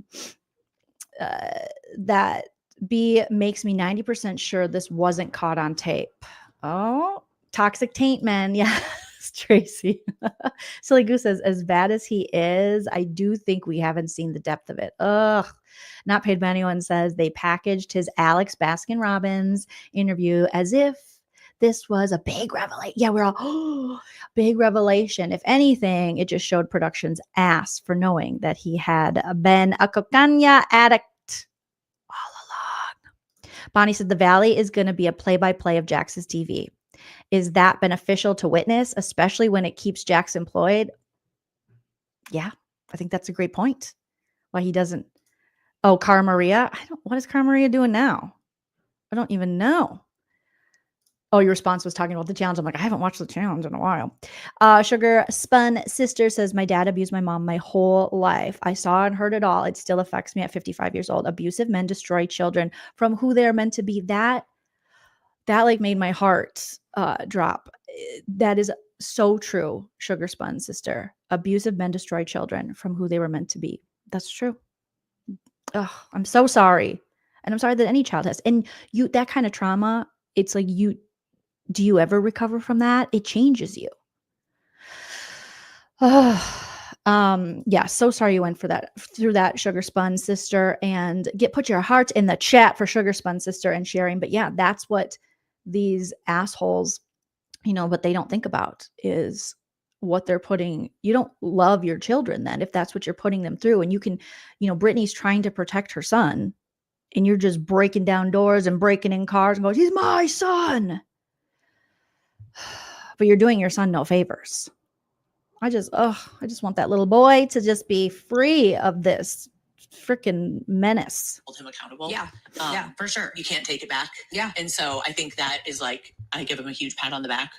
B makes me 90% sure this wasn't caught on tape. Oh, toxic taint men. Yes, Tracy. Silly Goose says, as bad as he is, I do think we haven't seen the depth of it. Ugh. Not Paid by Anyone says they packaged his Alex Baskin-Robbins interview as if this was a big revelation. Yeah, we're all, big revelation. If anything, it just showed production's ass for knowing that he had been a cocaine addict all along. Bonnie said the Valley is going to be a play-by-play of Jax's TV. Is that beneficial to witness, especially when it keeps Jax employed? Yeah, I think that's a great point. Why he doesn't. Oh, Cara Maria. What is Cara Maria doing now? I don't even know. Oh, your response was talking about the challenge. I'm like, I haven't watched the challenge in a while. Sugar Spun Sister says, my dad abused my mom my whole life. I saw and heard it all. It still affects me at 55 years old. Abusive men destroy children from who they're meant to be. That like made my heart drop. That is so true, Sugar Spun Sister. Abusive men destroy children from who they were meant to be. That's true. Ugh, I'm so sorry. And I'm sorry that any child has. And that kind of trauma, it's like do you ever recover from that? It changes you. Yeah, so sorry you went through that, Sugar Spun Sister, and put your heart in the chat for Sugar Spun Sister and sharing. But yeah, that's what these assholes, what they don't think about is what they're putting. You don't love your children then if that's what you're putting them through. And you can, Brittany's trying to protect her son and you're just breaking down doors and breaking in cars and going, he's my son. But you're doing your son no favors. I just want that little boy to just be free of this freaking menace. Hold him accountable. Yeah. Yeah, for sure. You can't take it back. Yeah. And so I think that is like, I give him a huge pat on the back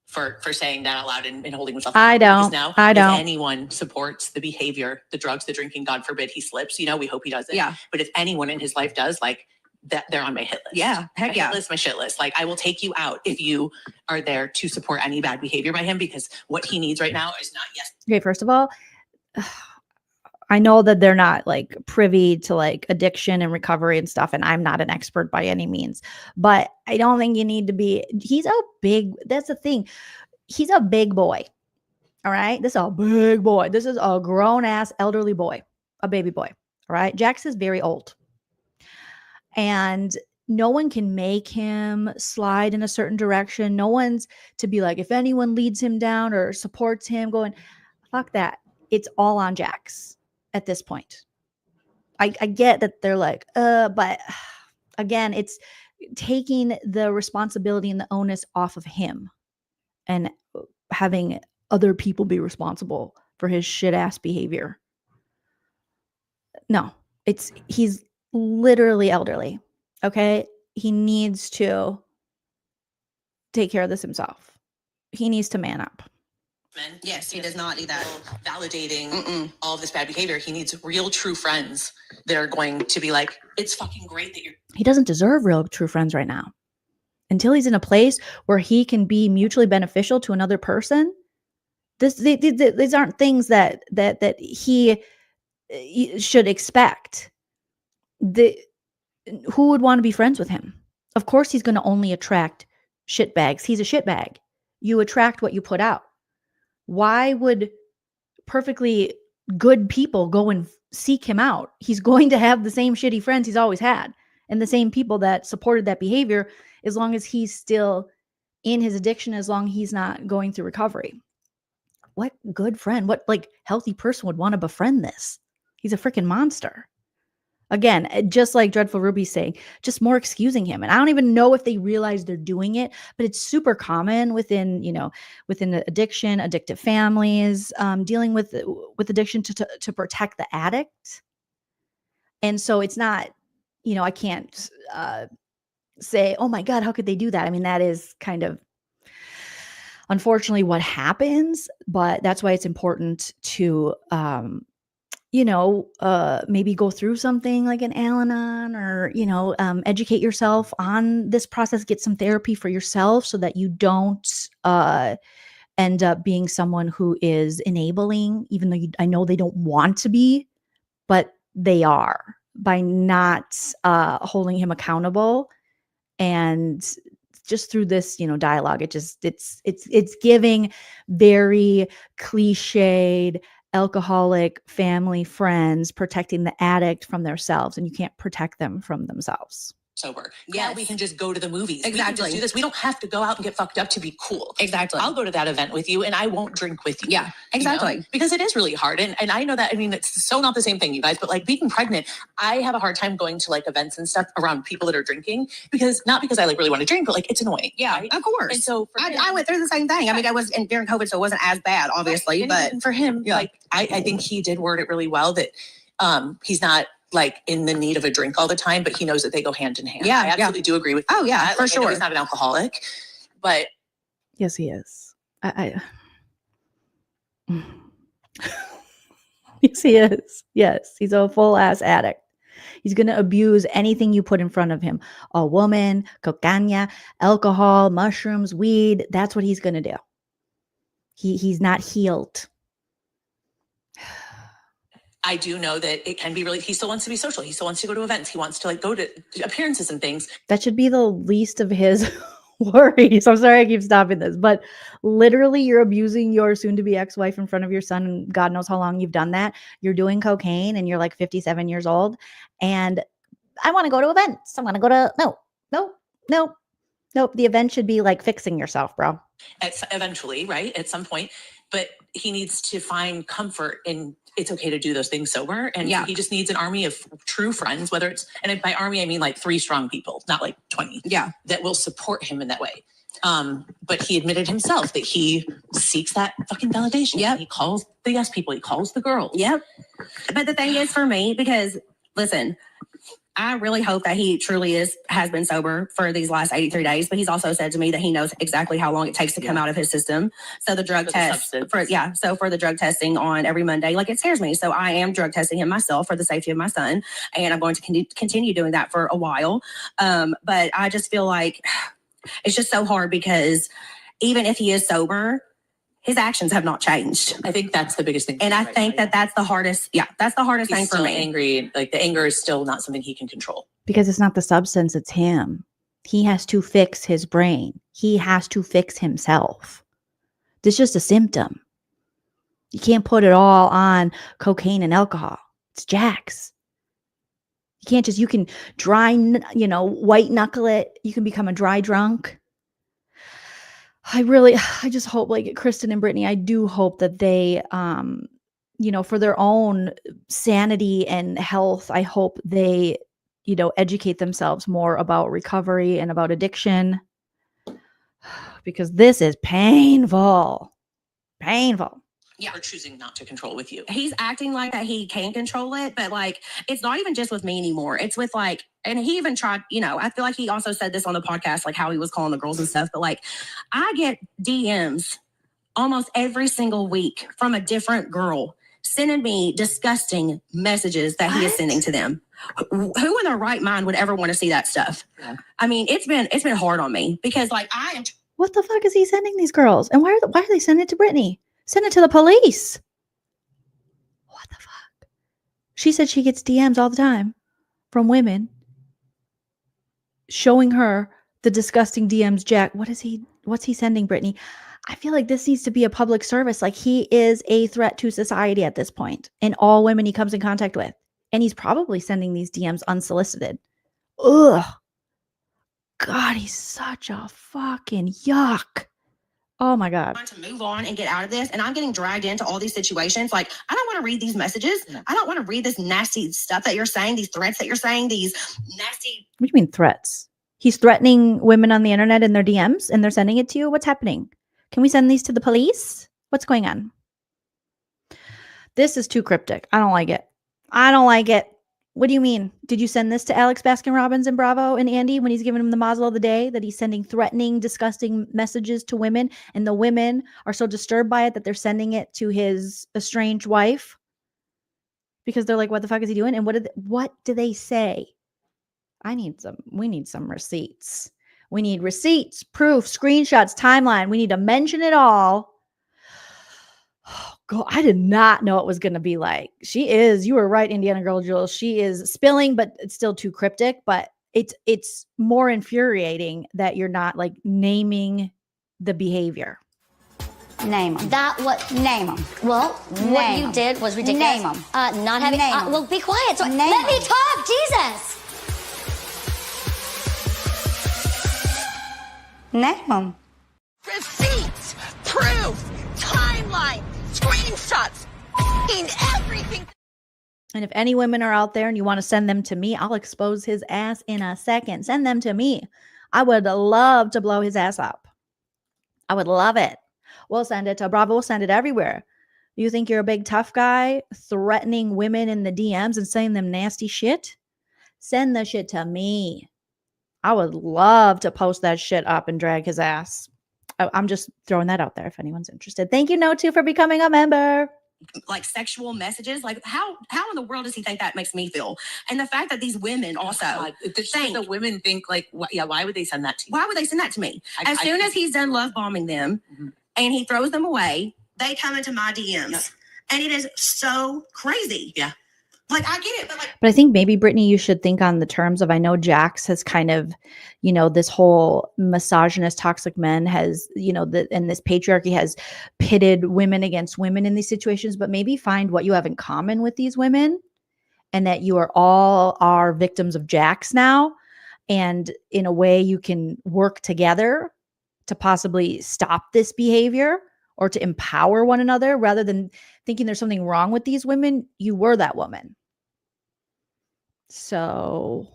for saying that out loud and holding himself accountable. Because now, if anyone supports the behavior, the drugs, the drinking, God forbid he slips, we hope he doesn't. Yeah. But if anyone in his life does, like, that they're on my hit list. Yeah. Heck my yeah. hit list, my shit list. Like, I will take you out if you are there to support any bad behavior by him, because what he needs right now is not Okay, first of all, I know that they're not like privy to like addiction and recovery and stuff, and I'm not an expert by any means, but I don't think you need to be. That's the thing. He's a big boy. All right. This is a big boy. This is a grown ass elderly boy, a baby boy. All right. Jax is very old. And no one can make him slide in a certain direction. No one's to be like, if anyone leads him down or supports him, going, fuck that. It's all on Jax at this point. I get that they're like, but again, it's taking the responsibility and the onus off of him and having other people be responsible for his shit ass behavior. No, he's literally elderly. Okay. He needs to take care of this himself. He needs to man up. Yes, he does not need that. Validating all of this bad behavior. He needs real, true friends that are going to be like, it's fucking great that He doesn't deserve real, true friends right now. Until he's in a place where he can be mutually beneficial to another person. These aren't things that he should expect. Who would want to be friends with him? Of course, he's going to only attract shitbags. He's a shitbag. You attract what you put out. Why would perfectly good people go and seek him out? He's going to have the same shitty friends he's always had and the same people that supported that behavior as long as he's still in his addiction, as long as he's not going through recovery. What good friend, what like healthy person would want to befriend this? He's a freaking monster. Again, just like Dreadful Ruby's saying, just more excusing him. And I don't even know if they realize they're doing it, but it's super common within addiction, addictive families, dealing with addiction to protect the addict. And so it's not, I can't say, oh my God, how could they do that? I mean, that is kind of unfortunately what happens, but that's why it's important to, maybe go through something like an Al-Anon or, educate yourself on this process, get some therapy for yourself so that you don't end up being someone who is enabling, even though I know they don't want to be, but they are by not holding him accountable. And just through this, dialogue, it's giving very cliched alcoholic family friends protecting the addict from themselves, and you can't protect them from themselves. sober. Yes. Yeah, we can just go to the movies. We can Exactly. just do this. We don't have to go out and get fucked up to be cool. Exactly. I'll go to that event with you and I won't drink with you. Yeah, exactly. You know? Because it is really hard. And I know that, I mean, it's so not the same thing, you guys, but like being pregnant, I have a hard time going to like events and stuff around people that are drinking not because I like really want to drink, but like it's annoying. Yeah, right? of course. And so I went through the same thing. I mean, I was during COVID, so it wasn't as bad, obviously, right. but And for him, yeah. like, I think he did word it really well that he's not like in the need of a drink all the time, but he knows that they go hand in hand. Yeah, I absolutely do agree with Oh, yeah, that. for Like, I know sure. he's not an alcoholic, but Yes, he is. Yes, he is. Yes, he's a full ass addict. He's going to abuse anything you put in front of him. A woman, cocaine, alcohol, mushrooms, weed. That's what he's going to do. He's not healed. I do know that it can be really, he still wants to be social. He still wants to go to events. He wants to like go to appearances and things. That should be the least of his worries. I'm sorry I keep stopping this, but literally you're abusing your soon-to-be ex-wife in front of your son, and God knows how long you've done that. You're doing cocaine and you're like 57 years old, and I want to go to events. I want to go to, nope. The event should be like fixing yourself, bro. Eventually, right? At some point. But he needs to find comfort in it's okay to do those things sober. And Yeah. he just needs an army of true friends, whether it's, and by army, I mean like 3 strong people, not like 20. Yeah. That will support him in that way. But he admitted himself that he seeks that fucking validation. Yep. He calls the yes people. He calls the girls. Yep. But the thing is for me, because listen, I really hope that he truly has been sober for these last 83 days, but he's also said to me that he knows exactly how long it takes to come out of his system. So the drug test for the drug testing on every Monday, like it scares me. So I am drug testing him myself for the safety of my son. And I'm going to continue doing that for a while. But I just feel like it's just so hard because even if he is sober, his actions have not changed. I think that's the biggest thing. And I think that's the hardest. Yeah, that's the hardest He's thing for still me. angry. Like the anger is still not something he can control. Because it's not the substance, it's him. He has to fix his brain. He has to fix himself. This is just a symptom. You can't put it all on cocaine and alcohol. It's Jack's. You can't just, you can white knuckle it. You can become a dry drunk. I just hope, like Kristen and Brittany, I do hope that they, for their own sanity and health, I hope they, educate themselves more about recovery and about addiction, because this is painful. Yeah. Or choosing not to control with you. He's acting like that he can control it, but like it's not even just with me anymore. It's with like, and he even tried, I feel like he also said this on the podcast, like how he was calling the girls and stuff, but like I get DMs almost every single week from a different girl sending me disgusting messages that he is sending to them. Who in their right mind would ever want to see that stuff? Yeah. I mean, it's been hard on me because like what the fuck is he sending these girls? And why are they sending it to Brittany? Send it to the police. What the fuck? She said she gets DMs all the time from women showing her the disgusting DMs. Jack, what's he sending Brittany? I feel like this needs to be a public service. Like he is a threat to society at this point and all women he comes in contact with. And he's probably sending these DMs unsolicited. Ugh. God, he's such a fucking yuck. Oh my God. To move on and get out of this. And I'm getting dragged into all these situations. Like, I don't want to read these messages. No. I don't want to read this nasty stuff that you're saying, these threats that you're saying, these nasty. What do you mean threats? He's threatening women on the internet in their DMs and they're sending it to you? What's happening? Can we send these to the police? What's going on? This is too cryptic. I don't like it. What do you mean? Did you send this to Alex Baskin-Robbins and Bravo and Andy when he's giving him the mazel of the day, that he's sending threatening, disgusting messages to women, and the women are so disturbed by it that they're sending it to his estranged wife because they're like, what the fuck is he doing? And what do they say? We need some receipts. We need receipts, proof, screenshots, timeline. We need to mention it all. Oh, God, I did not know it was going to be like. You were right, Indiana Girl Jules. She is spilling, but it's still too cryptic. But it's more infuriating that you're not like naming the behavior. Name them. Name them. Well, what you did was ridiculous. Name them. Not having. Name 'em. Well, be quiet. So Name let me 'em. talk, Jesus. Name them. Receipts, proof, timeline, screenshots, everything. And if any women are out there and you want to send them to me, I'll expose his ass in a second. Send them to me. I would love to blow his ass up. I would love it. We'll send it to Bravo. We'll send it everywhere. You think you're a big tough guy threatening women in the DMs and saying them nasty shit? Send the shit to me. I would love to post that shit up and drag his ass. I'm just throwing that out there if anyone's interested. Thank you, No2, for becoming a member. Like sexual messages, like how in the world does he think that makes me feel? And the fact that these women also think the women think like, why would they send that to you? Why would they send that to me? As soon as he's done love bombing them and he throws them away, they come into my DMs, and it is so crazy. Yeah. Like, I get it, but I think maybe, Brittany, you should think on the terms of, I know Jax has kind of, this whole misogynist, toxic men has, and this patriarchy has pitted women against women in these situations, but maybe find what you have in common with these women and that you are victims of Jax now. And in a way you can work together to possibly stop this behavior or to empower one another rather than thinking there's something wrong with these women. You were that woman. So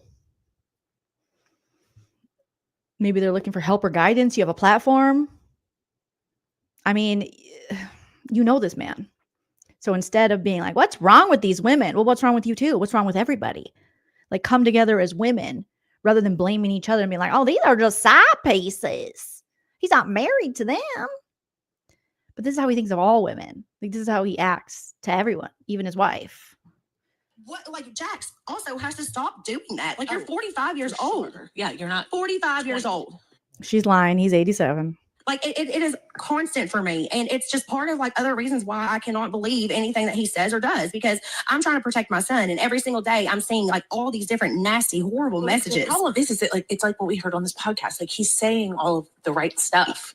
maybe they're looking for help or guidance. You have a platform. I mean, you know this man. So instead of being like, what's wrong with these women? Well, what's wrong with you too? What's wrong with everybody? Like, come together as women rather than blaming each other and being like, oh, these are just side pieces. He's not married to them. But this is how he thinks of all women. Like, this is how he acts to everyone, even his wife. what, like, Jax also has to stop doing that. Like, you're 45 years old. Yeah, you're not 45 years old. She's lying. He's 87. Like, it is constant for me. And it's just part of, like, other reasons why I cannot believe anything that he says or does, because I'm trying to protect my son. And every single day I'm seeing, like, all these different nasty, horrible messages. The problem of this is that, like, it's like what we heard on this podcast. Like, he's saying all of the right stuff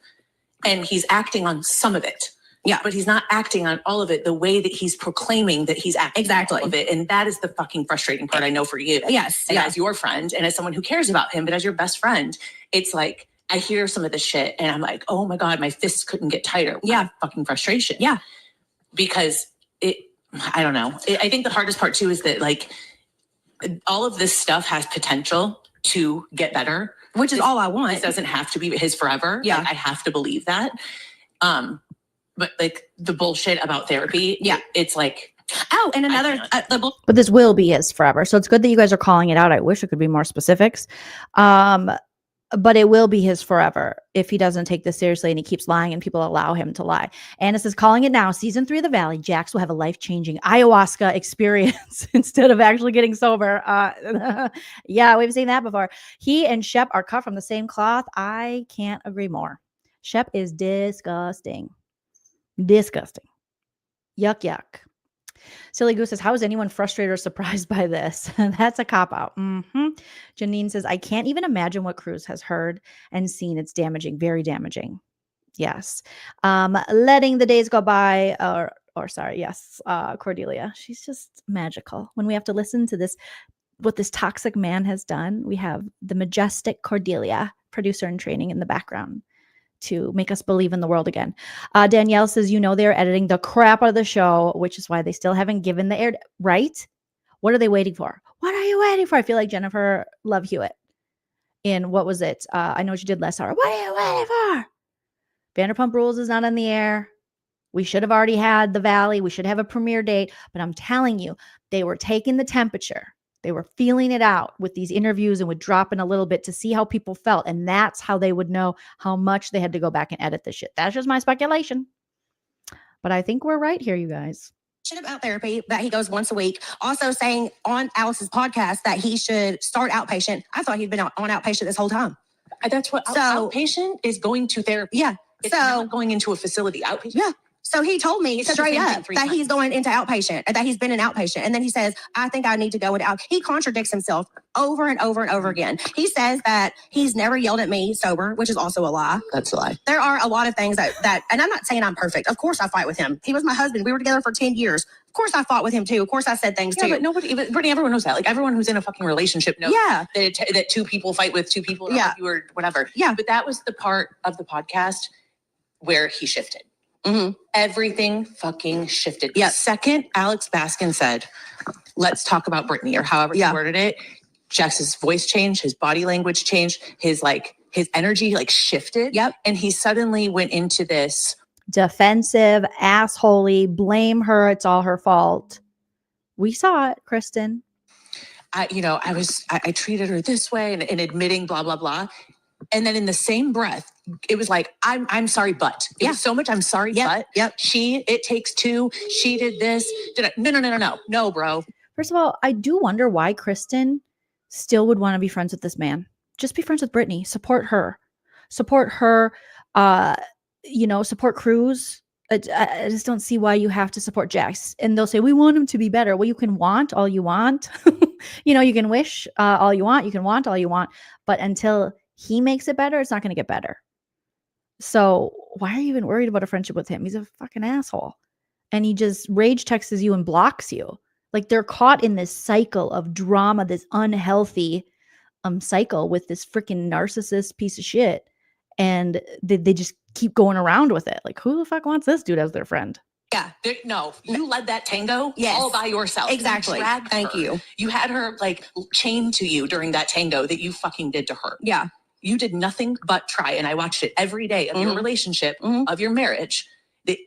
and he's acting on some of it. Yeah. But he's not acting on all of it the way that he's proclaiming that he's acting exactly on all of it. And that is the fucking frustrating part, I know, for you. Yes. And as your friend and as someone who cares about him, but as your best friend, it's like, I hear some of this shit and I'm like, oh my God, my fists couldn't get tighter. Yeah. Fucking frustration. Yeah. Because I don't know. I think the hardest part too is that, like, all of this stuff has potential to get better. Which is all I want. This doesn't have to be his forever. Yeah. Like, I have to believe that. But, like, the bullshit about therapy. Yeah. It's like, oh, and another, but this will be his forever. So it's good that you guys are calling it out. I wish it could be more specifics. But it will be his forever if he doesn't take this seriously and he keeps lying and people allow him to lie. Anna says, calling it now, season 3 of The Valley, Jax will have a life-changing ayahuasca experience instead of actually getting sober. Yeah, we've seen that before. He and Shep are cut from the same cloth. I can't agree more. Shep is disgusting. Disgusting. Yuck, yuck. Silly Goose says, how is anyone frustrated or surprised by this? That's a cop-out. Janine says, I can't even imagine what Cruz has heard and seen. It's damaging, very damaging. Yes. Letting the days go by, Cordelia. She's just magical. When we have to listen to this, what this toxic man has done, we have the majestic Cordelia, producer in training, in the background to make us believe in the world again. Danielle says, they're editing the crap out of the show, which is why they still haven't given the air, right? What are they waiting for? What are you waiting for? I feel like Jennifer Love Hewitt in, what was it? I know she did last hour. What are you waiting for? Vanderpump Rules is not on the air. We should have already had The Valley. We should have a premiere date. But I'm telling you, they were taking the temperature. They were feeling it out with these interviews and would drop in a little bit to see how people felt. And that's how they would know how much they had to go back and edit this shit. That's just my speculation. But I think we're right here, you guys. Shit about therapy that he goes once a week. Also saying on Alex's podcast that he should start outpatient. I thought he'd been on outpatient this whole time. That's what outpatient is, going to therapy. Yeah. It's not going into a facility. Outpatient. Yeah. So he told me He said the straight same thing up 3 that he's times. going into outpatient, that he's been an outpatient. And then he says, I think I need to go into out. He contradicts himself over and over and over again. He says that he's never yelled at me sober, which is also a lie. That's a lie. There are a lot of things that, and I'm not saying I'm perfect. Of course I fight with him. He was my husband. We were together for 10 years. Of course I fought with him too. Of course I said things Yeah, too. but Brittany, everyone knows that. Like everyone who's in a fucking relationship knows that 2 people fight with 2 people. Yeah. Or whatever. Yeah. But that was the part of the podcast where he shifted. Mm-hmm. Everything fucking shifted. Yeah. The second Alex Baskin said, let's talk about Brittany, or however he worded it, Jax's voice changed, his body language changed, his energy shifted. Yep. And he suddenly went into this defensive, assholey, blame her, it's all her fault. We saw it, Kristen. I treated her this way and admitting blah, blah, blah. And then in the same breath, it was like, I'm sorry, but. It was so much, I'm sorry, but. Yep. It takes 2. She did this. No, bro. First of all, I do wonder why Kristen still would want to be friends with this man. Just be friends with Brittany. Support her. Support her. Support Cruz. I just don't see why you have to support Jax. And they'll say, we want him to be better. Well, you can want all you want. You can wish all you want. You can want all you want. But until he makes it better, it's not going to get better. So why are you even worried about a friendship with him? He's a fucking asshole. And he just rage texts you and blocks you. Like they're caught in this cycle of drama, this unhealthy cycle with this freaking narcissist piece of shit. And they just keep going around with it. Like, who the fuck wants this dude as their friend? Yeah. You led that tango all by yourself. Exactly. Thank you. You had her chained to you during that tango that you fucking did to her. Yeah. You did nothing but try. And I watched it every day of your relationship, of your marriage.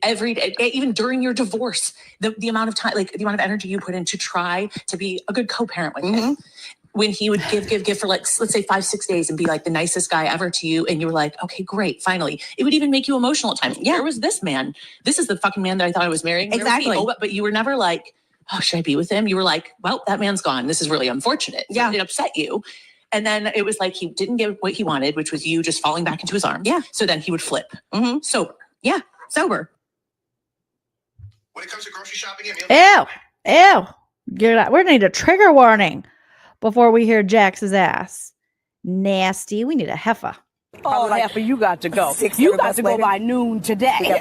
Every day, even during your divorce, the amount of time, the amount of energy you put in to try to be a good co-parent with him. When he would give for let's say 5-6 days and be the nicest guy ever to you. And you were like, okay, great. Finally, it would even make you emotional at times. Yeah. Where was this man? This is the fucking man that I thought I was marrying. Exactly. But you were never like, oh, should I be with him? You were like, well, that man's gone. This is really unfortunate. Yeah. It upset you. And then it was like, he didn't get what he wanted, which was you just falling back into his arms. Yeah. So then he would flip. Sober. Yeah. Sober. When it comes to grocery shopping, Ew. Get out. We're going to need a trigger warning before we hear Jax's ass. Nasty. We need a heifer. Oh, heifer, you got to go. You got to go by noon today.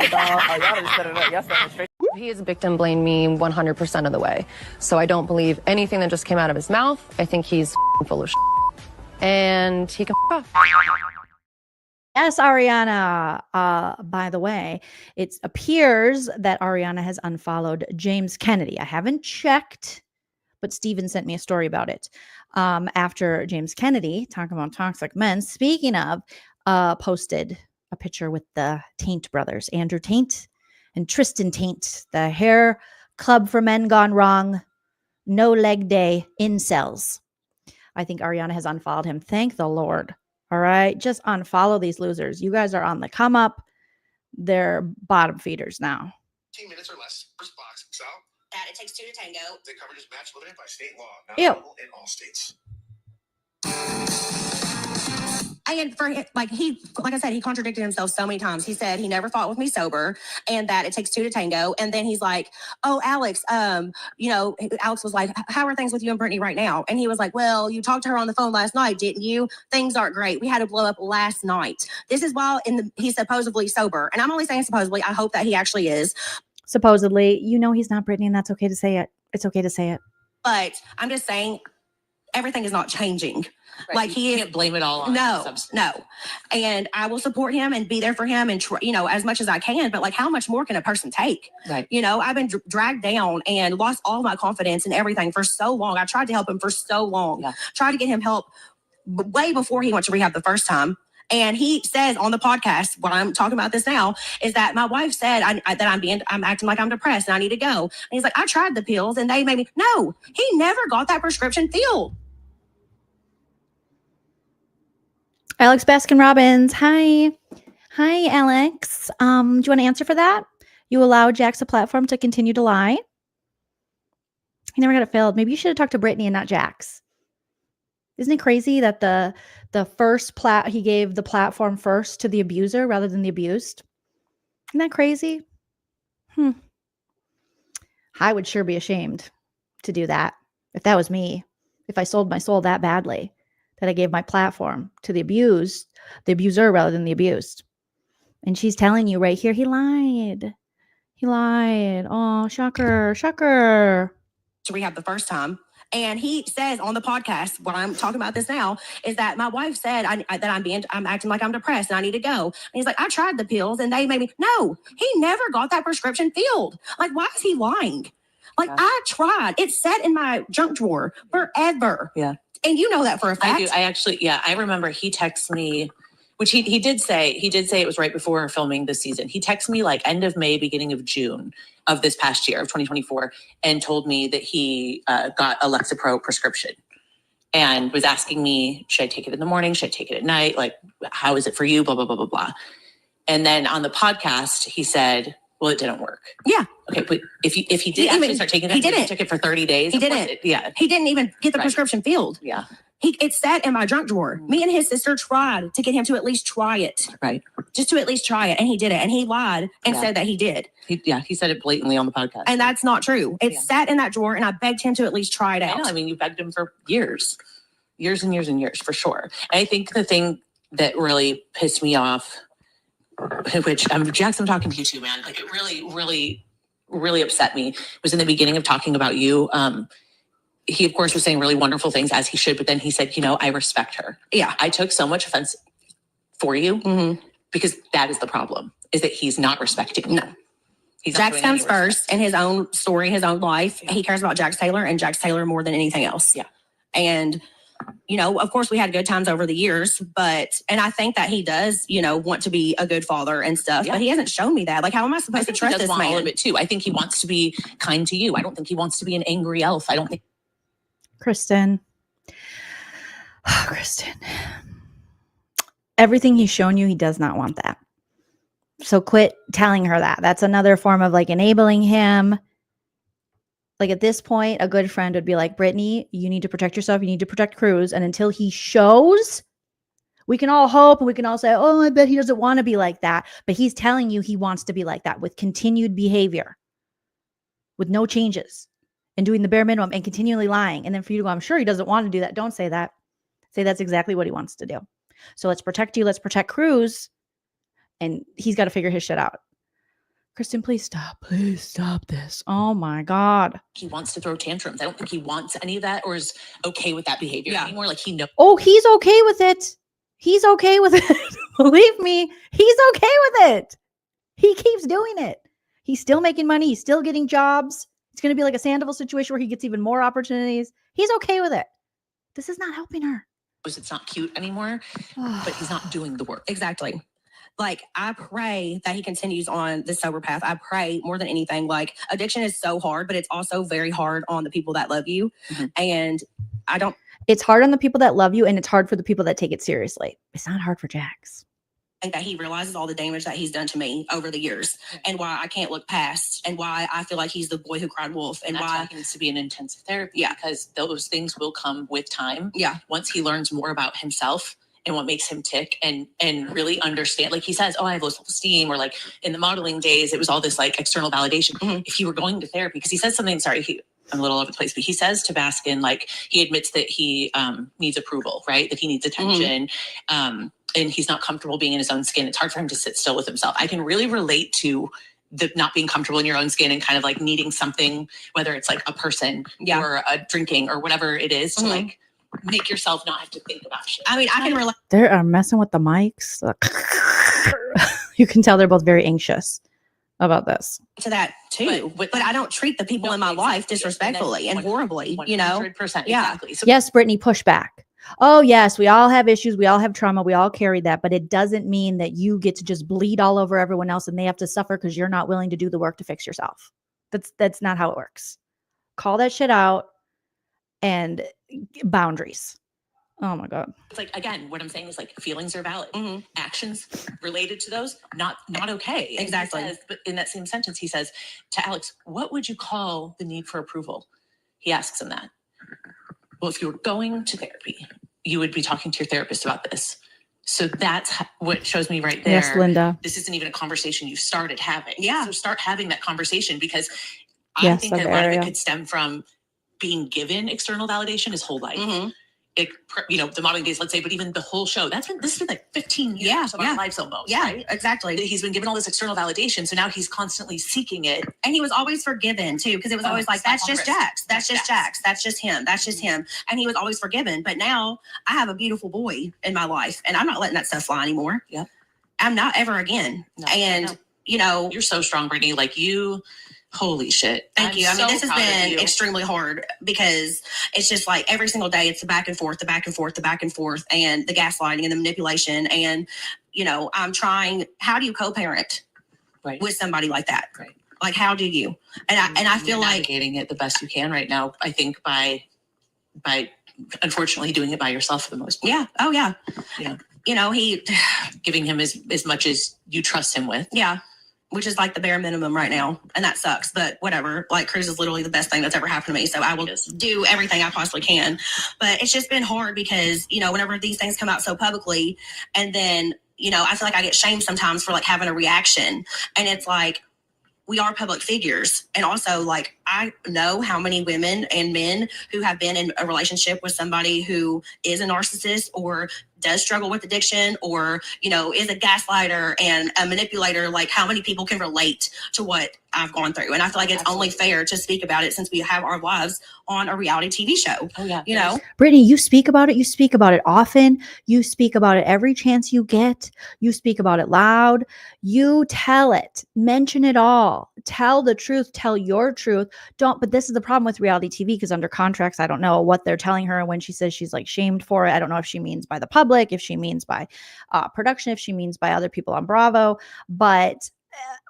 He is victim blamed me 100% of the way. So I don't believe anything that just came out of his mouth. I think he's full of shit. And he can off. Yes, Ariana. By the way, it appears that Ariana has unfollowed James Kennedy. I haven't checked, but Steven sent me a story about it. After James Kennedy, talking about toxic men, speaking of, posted a picture with the Taint brothers, Andrew Taint and Tristan Taint, the hair club for men gone wrong, no leg day, incels. I think Ariana has unfollowed him. Thank the Lord. All right. Just unfollow these losers. You guys are on the come up. They're bottom feeders now. 15 minutes or less. First box. So That it takes 2 to tango. the coverage is match limited by state law. Not Ew. available in all states. And for like I said, he contradicted himself so many times. He said he never fought with me sober, and that it takes 2 to tango. And then he's like, "Oh, Alex, Alex was like, how are things with you and Brittany right now?" And he was like, "Well, you talked to her on the phone last night, didn't you? Things aren't great. We had a blow up last night." This is while he's supposedly sober, and I'm only saying supposedly. I hope that he actually is. Supposedly, he's not Brittany, and that's okay to say it. It's okay to say it. But I'm just saying, everything is not changing. Right. Like he can't blame it all on substance. No. And I will support him and be there for him and as much as I can. But how much more can a person take? Right. I've been dragged down and lost all my confidence and everything for so long. I tried to help him for so long. Yeah. Tried to get him help way before he went to rehab the first time. And he says on the podcast, what I'm talking about this now, is that my wife said that I'm acting like I'm depressed and I need to go. And he's like, I tried the pills and they made me. No, he never got that prescription filled. Alex Baskin Robbins. Hi, Alex. Do you want to answer for that? You allowed Jax a platform to continue to lie. He never got it filled. Maybe you should have talked to Brittany and not Jax. Isn't it crazy that the first he gave the platform first to the abuser rather than the abused? Isn't that crazy? I would sure be ashamed to do that if that was me. If I sold my soul that badly that I gave my platform to the abuser rather than the abused. And she's telling you right here, he lied. He lied. Oh, shocker, shocker. To rehab the first time. And he says on the podcast, what I'm talking about this now, is that my wife said that I'm acting like I'm depressed and I need to go. And he's like, I tried the pills and they made me. No, he never got that prescription filled. Like, why is he lying? Like, I tried. It's sat in my junk drawer forever. Yeah. And you know that for a fact. I do. I remember he texted me, which he did say it was right before filming this season. He texted me like end of May, beginning of June of this past year of 2024, and told me that he got a Lexapro prescription and was asking me, should I take it in the morning? Should I take it at night? Like, how is it for you? Blah, blah, blah, blah, blah. And then on the podcast, he said, well, it didn't work. Yeah. Okay, but if he did actually start taking it, he didn't. He took it for 30 days. He didn't. He didn't even get the prescription filled. Yeah. It sat in my junk drawer. Me and his sister tried to get him to at least try it. Right. Just to at least try it. And he did it. And he lied and said that he did. He said it blatantly on the podcast. And that's not true. It sat in that drawer and I begged him to at least try it out. I know. I mean, you begged him for years and years and years, for sure. And I think the thing that really pissed me off, which Jax, I'm talking to you too, man. Like, it really, really, really upset me, was in the beginning of talking about you. He, of course, was saying really wonderful things, as he should, but then he said, I respect her. Yeah. I took so much offense for you because that is the problem, is that he's not respecting you. No. Jax comes first in his own story, his own life. Yeah. He cares about Jax Taylor and Jax Taylor more than anything else. Yeah. And, of course, we had good times over the years, and I think that he does, want to be a good father and stuff, but he hasn't shown me that. Like, how am I supposed to trust this man? All of it too. I think he wants to be kind to you. I don't think he wants to be an angry elf. I don't think. Kristen. Oh, Kristen. Everything he's shown you, he does not want that. So quit telling her that. That's another form of like enabling him. Like, at this point, a good friend would be like, Brittany, you need to protect yourself. You need to protect Cruz. And until he shows, we can all hope and we can all say, oh, I bet he doesn't want to be like that. But he's telling you he wants to be like that with continued behavior, with no changes, and doing the bare minimum and continually lying. And then for you to go, I'm sure he doesn't want to do that. Don't say that. Say that's exactly what he wants to do. So let's protect you. Let's protect Cruz. And he's got to figure his shit out. Kristen, please stop. Please stop this. Oh my God. He wants to throw tantrums. I don't think he wants any of that or is okay with that behavior anymore. Like, he knows. Oh, he's okay with it. He's okay with it. Believe me, he's okay with it. He keeps doing it. He's still making money. He's still getting jobs. It's going to be like a Sandoval situation where he gets even more opportunities. He's okay with it. This is not helping her. It's not cute anymore, but he's not doing the work. Exactly. Like, I pray that he continues on the sober path. I pray more than anything. Like, addiction is so hard, but it's also very hard on the people that love you. And it's hard on the people that love you, and it's hard for the people that take it seriously. It's not hard for Jax. That he realizes all the damage that he's done to me over the years, and why I can't look past, and why I feel like he's the boy who cried wolf, and why he needs to be in intensive therapy. Yeah, because those things will come with time. Yeah, once he learns more about himself and what makes him tick, and really understand. Like, he says, "Oh, I have low self-esteem," or like in the modeling days, it was all this like external validation. If he were going to therapy, because he says something. I'm a little over the place, but he says to Baskin, like, he admits that he needs approval, right? That he needs attention. And he's not comfortable being in his own skin. It's hard for him to sit still with himself. I can really relate to the not being comfortable in your own skin and kind of like needing something, whether it's like a person or a drinking or whatever it is, to like make yourself not have to think about shit. I mean, I can relate. They are messing with the mics. You can tell they're both very anxious about this. To that too, but I don't treat the people in my life disrespectfully and horribly. 100%, yeah. Exactly. So yes, Brittany, push back. Oh, yes, we all have issues. We all have trauma. We all carry that. But it doesn't mean that you get to just bleed all over everyone else and they have to suffer because you're not willing to do the work to fix yourself. That's not how it works. Call that shit out and boundaries. Oh, my God. it's like, again, what I'm saying is like feelings are valid. Actions related to those, not okay. And exactly. Says, but in that same sentence, he says to Alex, what would you call the need for approval? He asks him that. Well, if you were going to therapy, you would be talking to your therapist about this. So that's what shows me right there. Yes, Linda. This isn't even a conversation you started having. Yeah. So start having that conversation, because I Yes, think that a lot of it Averia. could stem from being given external validation his whole life. Mm-hmm. The modeling days, let's say, but even the whole show, this has been like 15 years of our lives almost. Yeah, right? exactly. He's been given all this external validation, so now he's constantly seeking it. And he was always forgiven too, because it was always like, that's just Jax. That's just Jax. That's just him. That's just him. And he was always forgiven. But now I have a beautiful boy in my life, and I'm not letting that stuff fly anymore. Yep. I'm not ever again. No, and, you know, you're so strong, Brittany. Like holy shit. Thank you. I mean, this has been extremely hard, because it's just like every single day it's the back and forth, and the gaslighting and the manipulation. And, you know, I'm trying, how do you co-parent with somebody like that? Right. Like, how do you? And I feel like navigating it the best you can right now, I think by unfortunately doing it by yourself for the most part. Yeah. Oh yeah. Yeah. You know, he giving him as much as you trust him with. Yeah. Which is like the bare minimum right now. And that sucks, but whatever. Like, Cruz is literally the best thing that's ever happened to me. So I will do everything I possibly can. But it's just been hard because, you know, whenever these things come out so publicly, and then, you know, I feel like I get shamed sometimes for like having a reaction. And it's like, we are public figures. And also, like, I know how many women and men who have been in a relationship with somebody who is a narcissist or does struggle with addiction, or, you know, is a gaslighter and a manipulator. Like, how many people can relate to what I've gone through? And I feel like it's only fair to speak about it, since we have our lives on a reality TV show. Oh yeah. You know, Brittany, you speak about it. You speak about it often. You speak about it every chance you get. You speak about it loud. You tell it. Mention it all. Tell the truth. Tell your truth. But this is the problem with reality TV, because under contracts, I don't know what they're telling her when she says she's like shamed for it. I don't know if she means by the public, if she means by production, if she means by other people on Bravo. But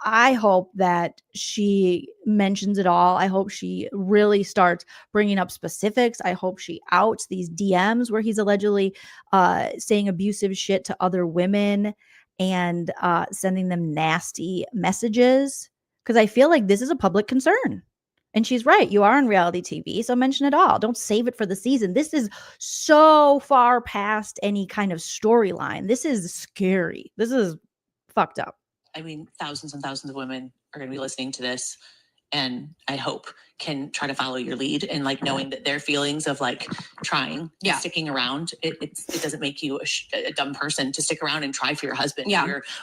I hope that she mentions it all. I hope she really starts bringing up specifics. I hope she outs these DMs where he's allegedly saying abusive shit to other women and sending them nasty messages, because I feel like this is a public concern. And she's right. You are on reality TV, so mention it all. Don't save it for the season. This is so far past any kind of storyline. This is scary. This is fucked up. I mean, thousands and thousands of women are going to be listening to this, and I hope can try to follow your lead, and like knowing that their feelings of like trying, sticking around, it doesn't make you a dumb person to stick around and try for your husband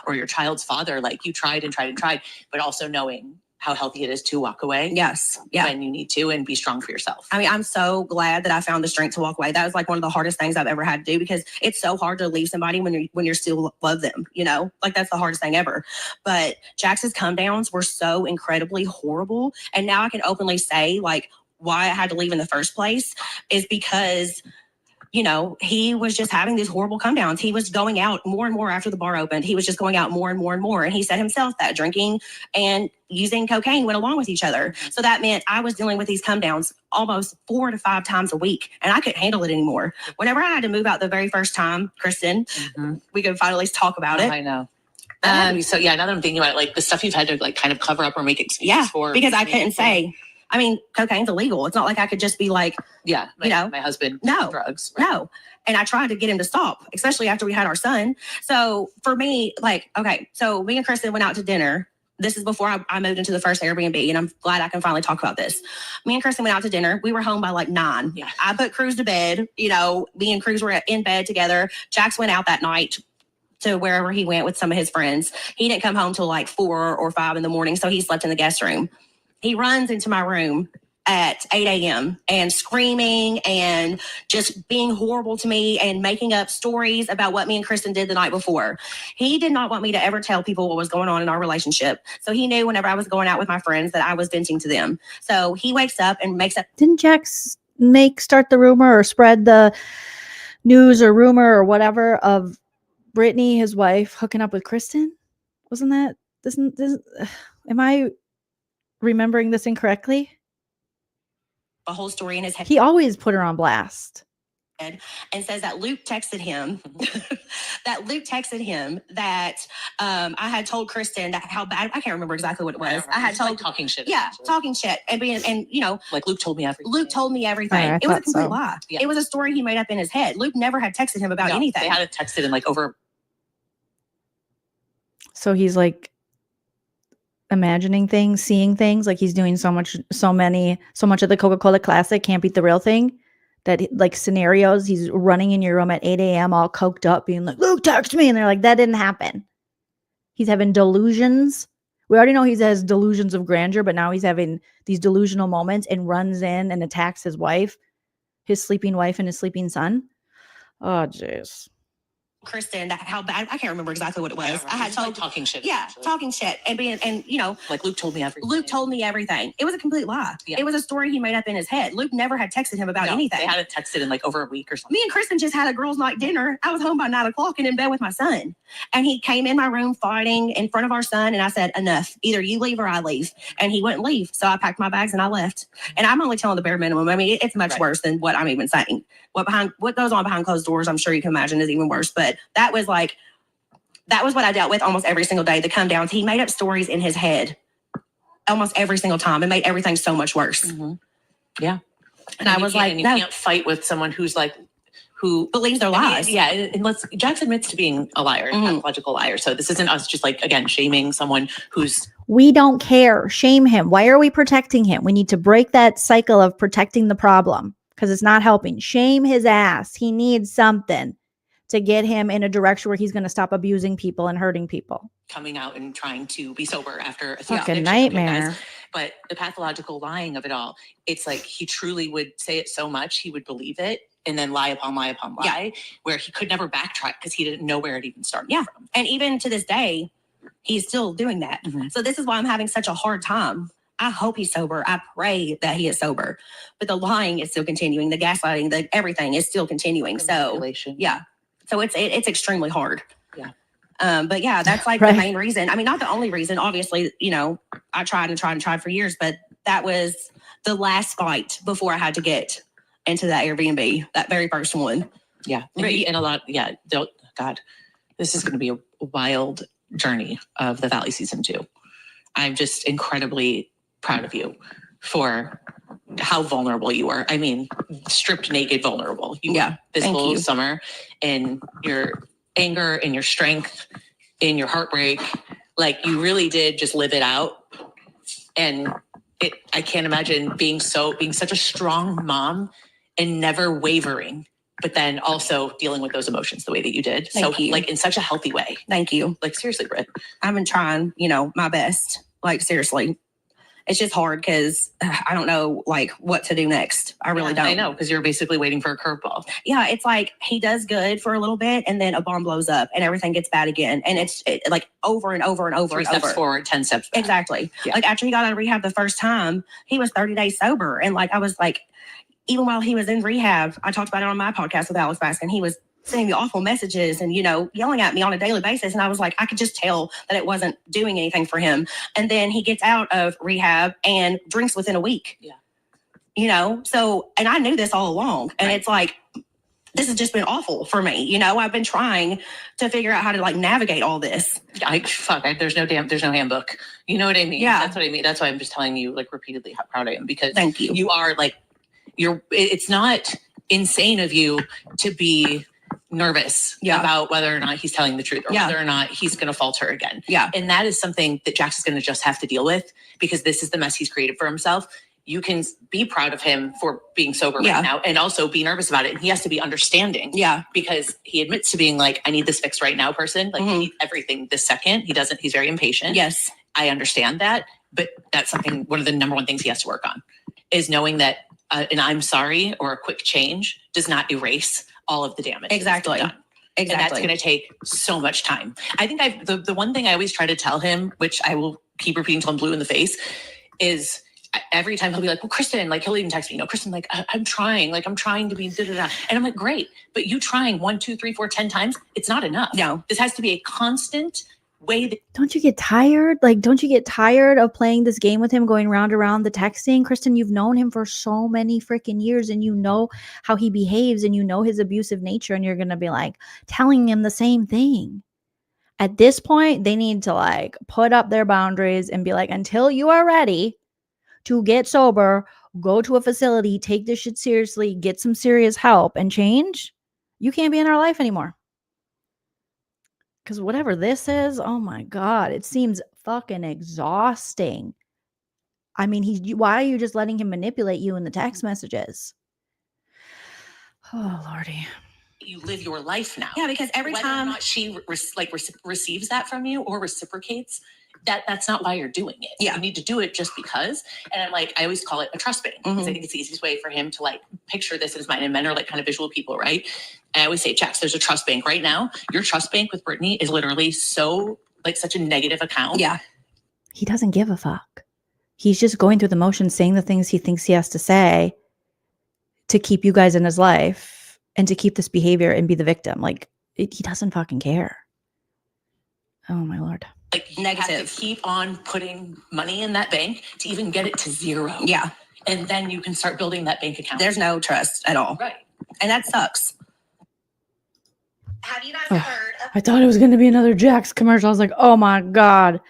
or your child's father. Like, you tried and tried and tried, but also knowing how healthy it is to walk away. Yes. Yeah. When you need to, and be strong for yourself. I mean, I'm so glad that I found the strength to walk away. That was like one of the hardest things I've ever had to do, because it's so hard to leave somebody when you're still love them, you know, like that's the hardest thing ever. But Jax's come downs were so incredibly horrible. And now I can openly say, like, why I had to leave in the first place is because, you know, he was just having these horrible come downs. He was going out more and more after the bar opened. He was just going out more and more and more. And he said himself that drinking and using cocaine went along with each other. So that meant I was dealing with these come downs almost 4 to 5 times a week, and I couldn't handle it anymore. Whenever I had to move out the very first time, Kristen, we could finally talk about it. I know. So yeah, now that I'm thinking about it, like the stuff you've had to like kind of cover up or make excuses for. Because I couldn't say. I mean, cocaine's illegal. It's not like I could just be like, you know, my husband, drugs. Right? No. And I tried to get him to stop, especially after we had our son. So for me, like, okay, so me and Kristen went out to dinner. This is before I moved into the first Airbnb, and I'm glad I can finally talk about this. Me and Kristen went out to dinner. We were home by like 9. Yeah. I put Cruz to bed. You know, me and Cruz were in bed together. Jax went out that night to wherever he went with some of his friends. He didn't come home till like 4 or 5 in the morning, so he slept in the guest room. He runs into my room at 8 a.m. and screaming and just being horrible to me and making up stories about what me and Kristen did the night before. He did not want me to ever tell people what was going on in our relationship. So he knew whenever I was going out with my friends that I was venting to them. So he wakes up and makes up. Didn't Jax start the rumor or spread the news or rumor or whatever of Brittany, his wife, hooking up with Kristen? Wasn't that this am I remembering this incorrectly? A whole story in his head. He always put her on blast. and says that Luke texted him that I had told Kristen that how bad, I can't remember exactly what it was. I had told talking shit. Yeah, talking shit and like Luke told me everything. Luke told me everything. It was a complete lie. Yeah. It was a story he made up in his head. Luke never had texted him about anything. They had it texted in like over. So he's like imagining things, seeing things, like he's doing so much of the Coca-Cola Classic can't beat the real thing. That like scenarios, he's running in your room at 8 a.m. all coked up, being like, Luke, text me. And they're like, that didn't happen. He's having delusions. We already know he has delusions of grandeur, but now he's having these delusional moments and runs in and attacks his wife, his sleeping wife and his sleeping son. Oh, jeez. Kristen that how bad, I can't remember exactly what it was. I had told like talking shit. Yeah, talking shit and like Luke told me everything. Luke told me everything. It was a complete lie. Yeah. It was a story he made up in his head. Luke never had texted him about anything. They had it texted in like over a week or something. Me and Kristen just had a girls' night dinner. I was home by 9 o'clock and in bed with my son. And he came in my room fighting in front of our son. And I said, enough. Either you leave or I leave. And he wouldn't leave. So I packed my bags and I left. And I'm only telling the bare minimum. I mean, it's much worse than what I'm even saying. What goes on behind closed doors, I'm sure you can imagine, is even worse. But that was what I dealt with almost every single day. The come downs. He made up stories in his head almost every single time and made everything so much worse. Mm-hmm. Yeah. And I was like, you can't fight with someone who believes their lies. And Jax admits to being a liar, a pathological liar. So this isn't us just like, again, shaming someone who's. We don't care. Shame him. Why are we protecting him? We need to break that cycle of protecting the problem because it's not helping. Shame his ass. He needs something to get him in a direction where he's going to stop abusing people and hurting people. Coming out and trying to be sober after a fucking nightmare. But the pathological lying of it all, it's like he truly would say it so much, he would believe it. And then lie upon lie upon lie, where he could never backtrack because he didn't know where it even started from. And even to this day, he's still doing that. Mm-hmm. So this is why I'm having such a hard time. I hope he's sober. I pray that he is sober. But the lying is still continuing. The gaslighting, everything is still continuing. So yeah. So it's extremely hard. Yeah. But yeah, that's like the main reason. I mean, not the only reason. Obviously, I tried for years, but that was the last fight before I had to get into that Airbnb, that very first one. Yeah. And a lot, God, this is going to be a wild journey of the Valley season 2. I'm just incredibly proud of you for how vulnerable you were. I mean, stripped naked vulnerable. You were this whole summer, in your anger, in your strength, in your heartbreak. Like you really did just live it out. And I can't imagine being such a strong mom and never wavering, but then also dealing with those emotions the way that you did. Thank you. Like in such a healthy way. Thank you. Like seriously, Britt. I've been trying, my best. Like seriously. It's just hard because I don't know like what to do next. I really don't. I know, because you're basically waiting for a curveball. Yeah, it's like he does good for a little bit and then a bomb blows up and everything gets bad again. And it's like over and over and over 3 and over. steps forward, 10 steps back. Exactly. Yeah. Like after he got out of rehab the first time, he was 30 days sober. And like I was like, even while he was in rehab, I talked about it on my podcast with Alex Baskin. He was sending me awful messages and, yelling at me on a daily basis. And I was like, I could just tell that it wasn't doing anything for him. And then he gets out of rehab and drinks within a week. Yeah. So, and I knew this all along. And it's like, this has just been awful for me. I've been trying to figure out how to like navigate all this. There's no handbook. You know what I mean? Yeah. That's what I mean. That's why I'm just telling you like repeatedly how proud I am, because thank you. You are like, it's not insane of you to be nervous about whether or not he's telling the truth or whether or not he's going to falter again. Yeah. And that is something that Jax is going to just have to deal with, because this is the mess he's created for himself. You can be proud of him for being sober right now and also be nervous about it. And he has to be understanding. Yeah. Because he admits to being like, I need this fixed right now person. Like he needs everything this second. He's very impatient. Yes. I understand that. But that's one of the number one things he has to work on is knowing that an I'm sorry or a quick change does not erase all of the damage. Exactly. And that's going to take so much time. I think the one thing I always try to tell him, which I will keep repeating till I'm blue in the face, is every time he'll be like, well, Kristen, like he'll even text me, Kristen, like I'm trying to be da-da-da. And I'm like, great. But you trying 1, 2, 3, 4, 10 times, it's not enough. No. This has to be a constant Don't you get tired? Like, don't you get tired of playing this game with him, going round and round the texting? Kristen, you've known him for so many freaking years, and you know how he behaves, and you know his abusive nature, and you're going to be like telling him the same thing. At this point, they need to like put up their boundaries and be like, until you are ready to get sober, go to a facility, take this shit seriously, get some serious help and change, you can't be in our life anymore. Because whatever this is, oh my God, it seems fucking exhausting. I mean, why are you just letting him manipulate you in the text messages? Oh, Lordy. You live your life now. Yeah, because every Whether time or not she receives that from you or reciprocates, that's not why you're doing it. Yeah. You need to do it just because. And I'm like, I always call it a trust bank because I think it's the easiest way for him to like picture this in his mind. And men are like kind of visual people, right? And I always say, Jax, there's a trust bank right now. Your trust bank with Brittany is literally so like such a negative account. Yeah. He doesn't give a fuck. He's just going through the motions, saying the things he thinks he has to say to keep you guys in his life and to keep this behavior and be the victim. Like, he doesn't fucking care. Oh, my Lord. Like, you have to keep on putting money in that bank to even get it to zero. Yeah. And then you can start building that bank account. There's no trust at all. Right. And that sucks. Have you guys heard of I thought it was going to be another Jax commercial. I was like, oh, my God.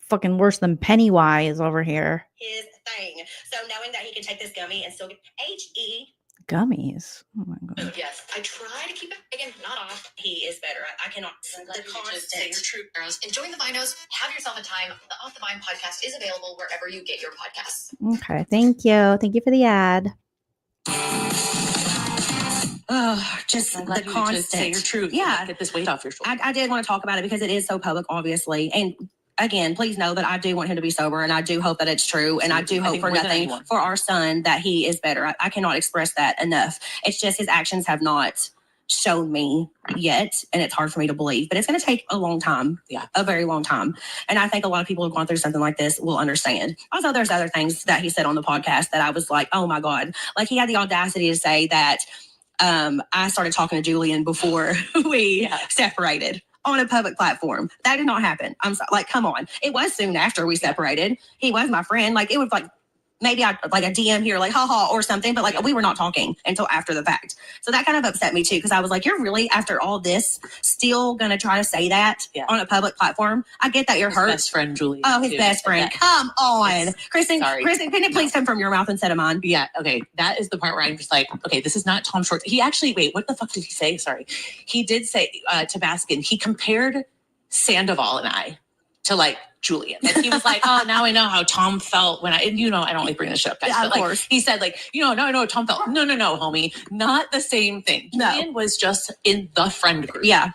Fucking worse than Pennywise over here. his thing? So knowing that he can take this gummy and still get HE. Gummies. Oh, my God. Yes, I try to keep it again, not off. He is better. I cannot. The constant. True, girls. Enjoying the vinos. Have yourself a time. The Off the Vine podcast is available wherever you get your podcasts. Okay. Thank you. Thank you for the ad. Oh, just the constant. Say your truth. Yeah. Get this weight off your shoulders. I did want to talk about it because it is so public, obviously. And again, please know that I do want him to be sober, and I do hope that it's true. And I do hope for nothing for our son that he is better. I cannot express that enough. It's just his actions have not shown me yet, and it's hard for me to believe. But it's going to take a long time. Yeah, a very long time. And I think a lot of people who've gone through something like this will understand. Also, there's other things that he said on the podcast that I was like, oh my God. Like, he had the audacity to say that I started talking to Julian before we separated on a public platform. That did not happen. I'm sorry, like, come on. It was soon after we separated. He was my friend. Like, it was like, maybe I like a DM here, like, haha, or something, but like, we were not talking until after the fact. So that kind of upset me too, because I was like, you're really, after all this, still going to try to say that on a public platform? I get that you're hurt. Best friend, Julie. Oh, his best friend. Come on. Kristen, Sorry. Kristen, can it please come from your mouth instead of mine? Yeah, okay. That is the part where I'm just like, okay, this is not Tom Schwartz. He actually, wait, what the fuck did he say? Sorry. He did say to Baskin, he compared Sandoval and I to like Julian. And he was like, oh, now I know how Tom felt when and you know, I don't like bringing this shit up, guys. Yeah, but of like, course. he said, like, you know, now I know how Tom felt. No, homie. Not the same thing. No. Julian was just in the friend group. Yeah.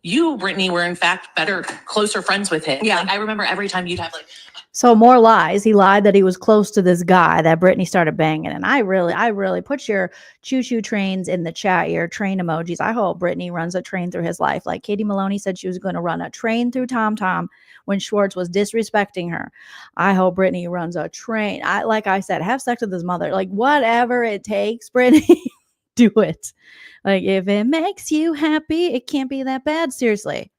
You, Brittany, were in fact better, closer friends with him. Yeah. Like, I remember every time you'd have like, So more lies. He lied that he was close to this guy that Brittany started banging. And I really put your choo-choo trains in the chat, your train emojis. I hope Brittany runs a train through his life. Like Katie Maloney said she was going to run a train through Tom when Schwartz was disrespecting her. I hope Brittany runs a train. Like I said, have sex with his mother. Like whatever it takes, Brittany, do it. Like if it makes you happy, it can't be that bad. Seriously.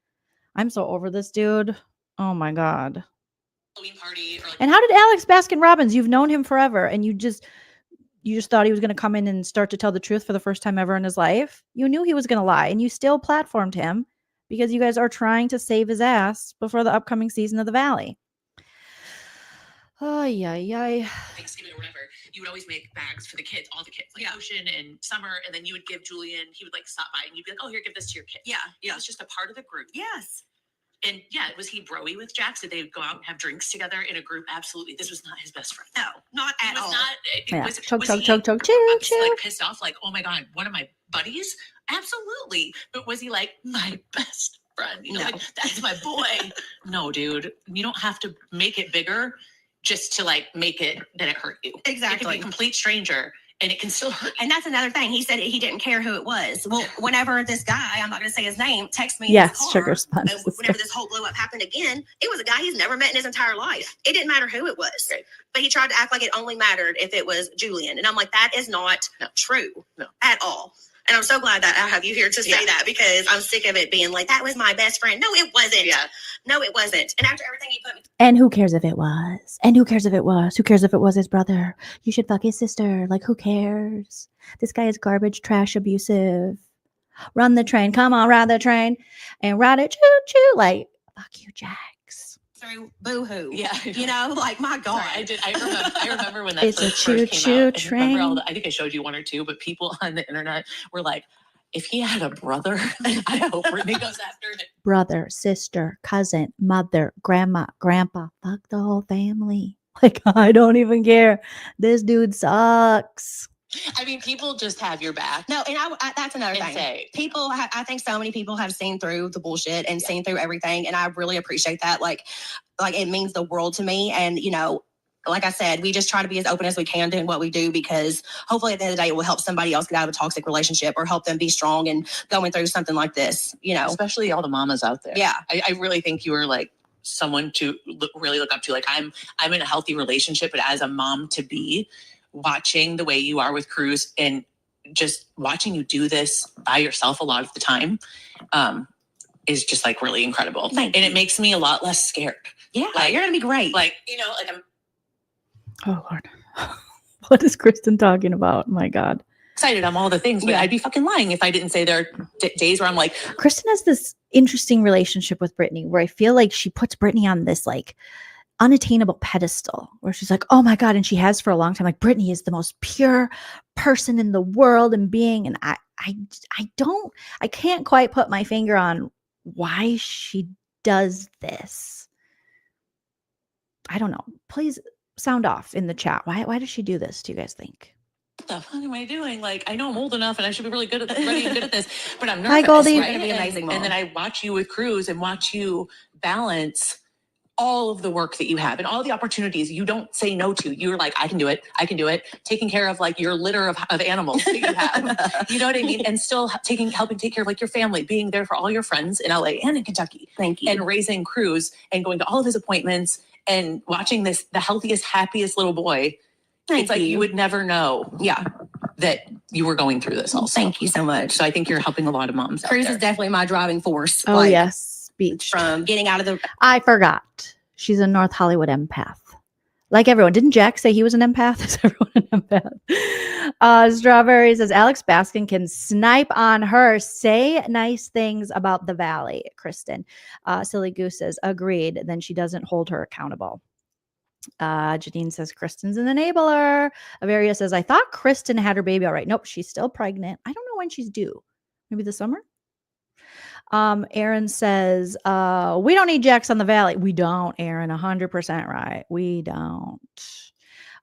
I'm so over this dude. Oh my God. party. Or like, And how did Alex Baskin-Robbins, you've known him forever, and you just thought he was going to come in and start to tell the truth for the first time ever in his life? You knew he was going to lie, and you still platformed him because you guys are trying to save his ass before the upcoming season of The Valley. Oh, yeah. Thanksgiving or whatever, you would always make bags for the kids, all the kids, like Ocean and Summer, and then you would give Julian, he would like stop by and you'd be like, oh, here, give this to your kid. Yeah. It was just a part of the group. Yes. And yeah, was he broy with Jax? Did they go out and have drinks together in a group? Absolutely. This was not his best friend. No, not It at was all. not. Yeah. Was Choke, he choo, like pissed off? Like, oh my God, one of my buddies? Absolutely. But was he like, my best friend? You know, No. like, that's my boy. No, dude. You don't have to make it bigger just to like make it that it hurt you. It Exactly. can be a complete stranger and it can still hurt you. And that's another thing. He said he didn't care who it was. Well, whenever this guy, I'm not going to say his name, texted me in Yes, his car, Sugar Sponge. whenever this whole blow up happened again, it was a guy he's never met in his entire life. It didn't matter who it was. Right. But he tried to act like it only mattered if it was Julian. And I'm like, that is not true at all. And I'm so glad that I have you here to say that, because I'm sick of it being like, that was my best friend. No, it wasn't. Yeah. No, it wasn't. And after everything you put me. And who cares if it was? And who cares if it was? Who cares if it was his brother? You should fuck his sister. Like, who cares? This guy is garbage, trash, abusive. Run the train. Come on, ride the train. And ride it choo-choo. Like, fuck you, Jax. Through boo-hoo. Yeah. You know, like, my God. Sorry, I remember when that It's a first came choo-choo out. train. Remember all I think I showed you one or two, but people on the internet were like, if he had a brother, I hope Brittany goes after him. Brother, sister, cousin, mother, grandma, grandpa. Fuck the whole family. Like, I don't even care. This dude sucks. I mean, people just have your back. No, and I that's another thing. People, I think so many people have seen through the bullshit and seen through everything, and I really appreciate that. Like it means the world to me. And you know, like I said, we just try to be as open as we can doing what we do, because hopefully at the end of the day, it will help somebody else get out of a toxic relationship or help them be strong and going through something like this. You know, especially all the mamas out there. Yeah, I really think you were like someone to really look up to. Like I'm in a healthy relationship, but as a mom to be, watching the way you are with Cruz and just watching you do this by yourself a lot of the time is just like really incredible. And it makes me a lot less scared. Yeah, like, you're gonna be great. Like, you know, like I'm. Oh Lord, what is Kristen talking about? My God, excited. I'm all the things, but I'd be fucking lying if I didn't say there are days where I'm like. Kristen has this interesting relationship with Brittany where I feel like she puts Brittany on this like unattainable pedestal where she's like, oh my God. And she has for a long time, like, Brittany is the most pure person in the world and being. And I can't quite put my finger on why she does this. I don't know. Please sound off in the chat. Why does she do this? Do you guys think? What the fuck am I doing? Like, I know I'm old enough and I should be really good at this, but I'm nervous. Hi, Goldie. You're gonna be amazing, Mom. And then I watch you with Cruz and watch you balance all of the work that you have and all the opportunities you don't say no to. You're like, I can do it. Taking care of like your litter of animals that you have. You know what I mean? And still helping take care of like your family, being there for all your friends in LA and in Kentucky. Thank you. And raising Cruz and going to all of his appointments and watching the healthiest, happiest little boy. It's like you would never know. Yeah. That you were going through this also. Thank you so much. So I think you're helping a lot of moms. Cruz is definitely my driving force. Oh, yes. Speech. From getting out of the. I forgot. She's a North Hollywood empath. Like everyone. Didn't Jack say he was an empath? Is everyone an empath? Strawberry says Alex Baskin can snipe on her. Say nice things about the Valley, Kristen. Silly Goose says agreed. Then she doesn't hold her accountable. Janine says Kristen's an enabler. Averia says, I thought Kristen had her baby all right. Nope, she's still pregnant. I don't know when she's due. Maybe this summer? Aaron says, we don't need Jax on the Valley. We don't, Aaron. 100% right. We don't.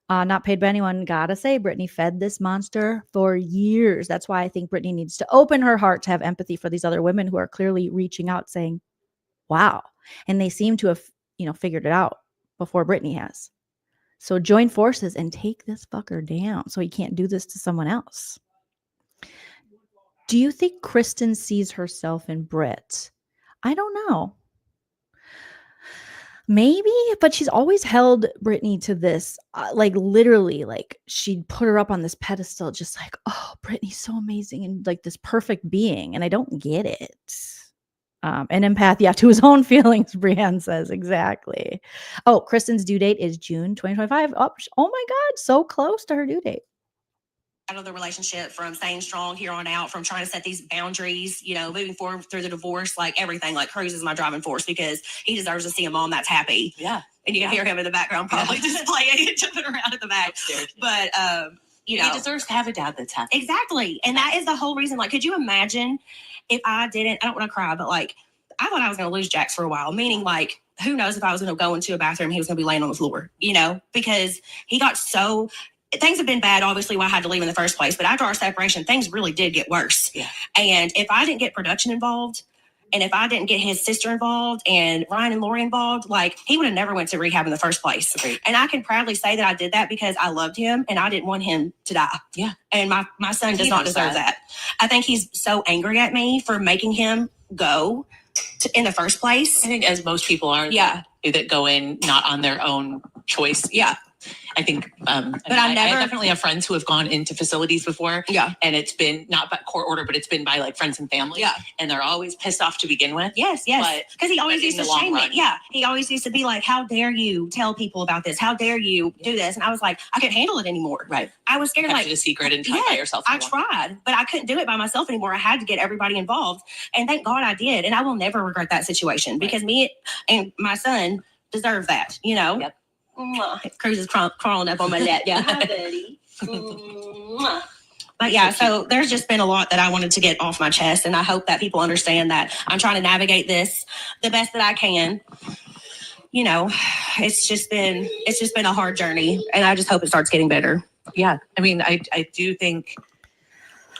Not paid by anyone. Gotta say, Brittany fed this monster for years. That's why I think Brittany needs to open her heart to have empathy for these other women who are clearly reaching out saying, wow. And they seem to have, figured it out before Brittany has. So join forces and take this fucker down so he can't do this to someone else. Do you think Kristen sees herself in Britt? I don't know. Maybe, but she's always held Brittany to this, literally, she'd put her up on this pedestal, just like, oh, Brittany's so amazing and like this perfect being. And I don't get it. An empath, to his own feelings, Brienne says. Exactly. Oh, Kristen's due date is June 2025. Oh my God, so close to her due date. Out of the relationship, from staying strong here on out, from trying to set these boundaries, moving forward through the divorce, like everything. Like Cruz is my driving force because he deserves to see a mom that's happy. Yeah. And you can hear him in the background probably just playing and jumping around in the back. Upstairs. But, he deserves to have a dad that's happy. Exactly. And that is the whole reason. Like, could you imagine if I don't want to cry, but like, I thought I was going to lose Jax for a while, meaning like, who knows if I was going to go into a bathroom, he was going to be laying on the floor, because he got so... Things have been bad, obviously, why I had to leave in the first place. But after our separation, things really did get worse. Yeah. And if I didn't get production involved, and if I didn't get his sister involved and Ryan and Lori involved, like, he would have never went to rehab in the first place. Okay. And I can proudly say that I did that because I loved him and I didn't want him to die. Yeah. And my son does not deserve that. I think he's so angry at me for making him go in the first place. I think as most people are. Yeah. That go in not on their own choice. Yeah. I think, but I definitely have friends who have gone into facilities before. Yeah. And it's been not by court order, but it's been by like friends and family. Yeah. And they're always pissed off to begin with. Yes. Because he always used to shame me. Yeah. He always used to be like, how dare you tell people about this? How dare you do this? And I was like, I couldn't handle it anymore. Right. I was scared. Kept Like it a secret and tried by yourself. I tried, but I couldn't do it by myself anymore. I had to get everybody involved. And thank God I did. And I will never regret that situation because me and my son deserve that, you know? Yep. Cruz is crawling up on my lap. Yeah. Hi, buddy. But yeah, so there's just been a lot that I wanted to get off my chest. And I hope that people understand that I'm trying to navigate this the best that I can. You know, it's just been a hard journey. And I just hope it starts getting better. Yeah. I mean, I do think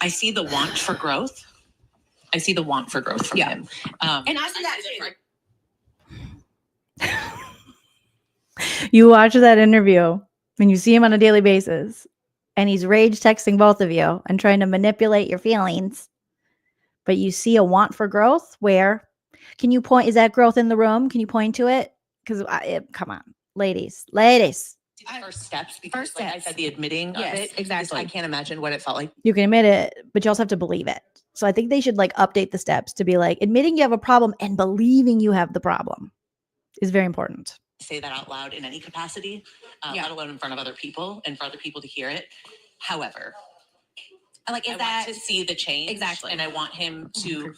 I see the want for growth. I see the want for growth from him. And I see that too. You watch that interview and you see him on a daily basis and he's rage texting both of you and trying to manipulate your feelings. But you see a want for growth where, can you point, is that growth in the room? Can you point to it? Because come on, ladies. First steps, because like I said, the admitting of it. Exactly. I can't imagine what it felt like. You can admit it, but you also have to believe it. So I think they should like update the steps to be like admitting you have a problem and believing you have the problem is very important. Say that out loud in any capacity, let alone in front of other people and for other people to hear it. However, I want to see the change. Exactly. And I want him to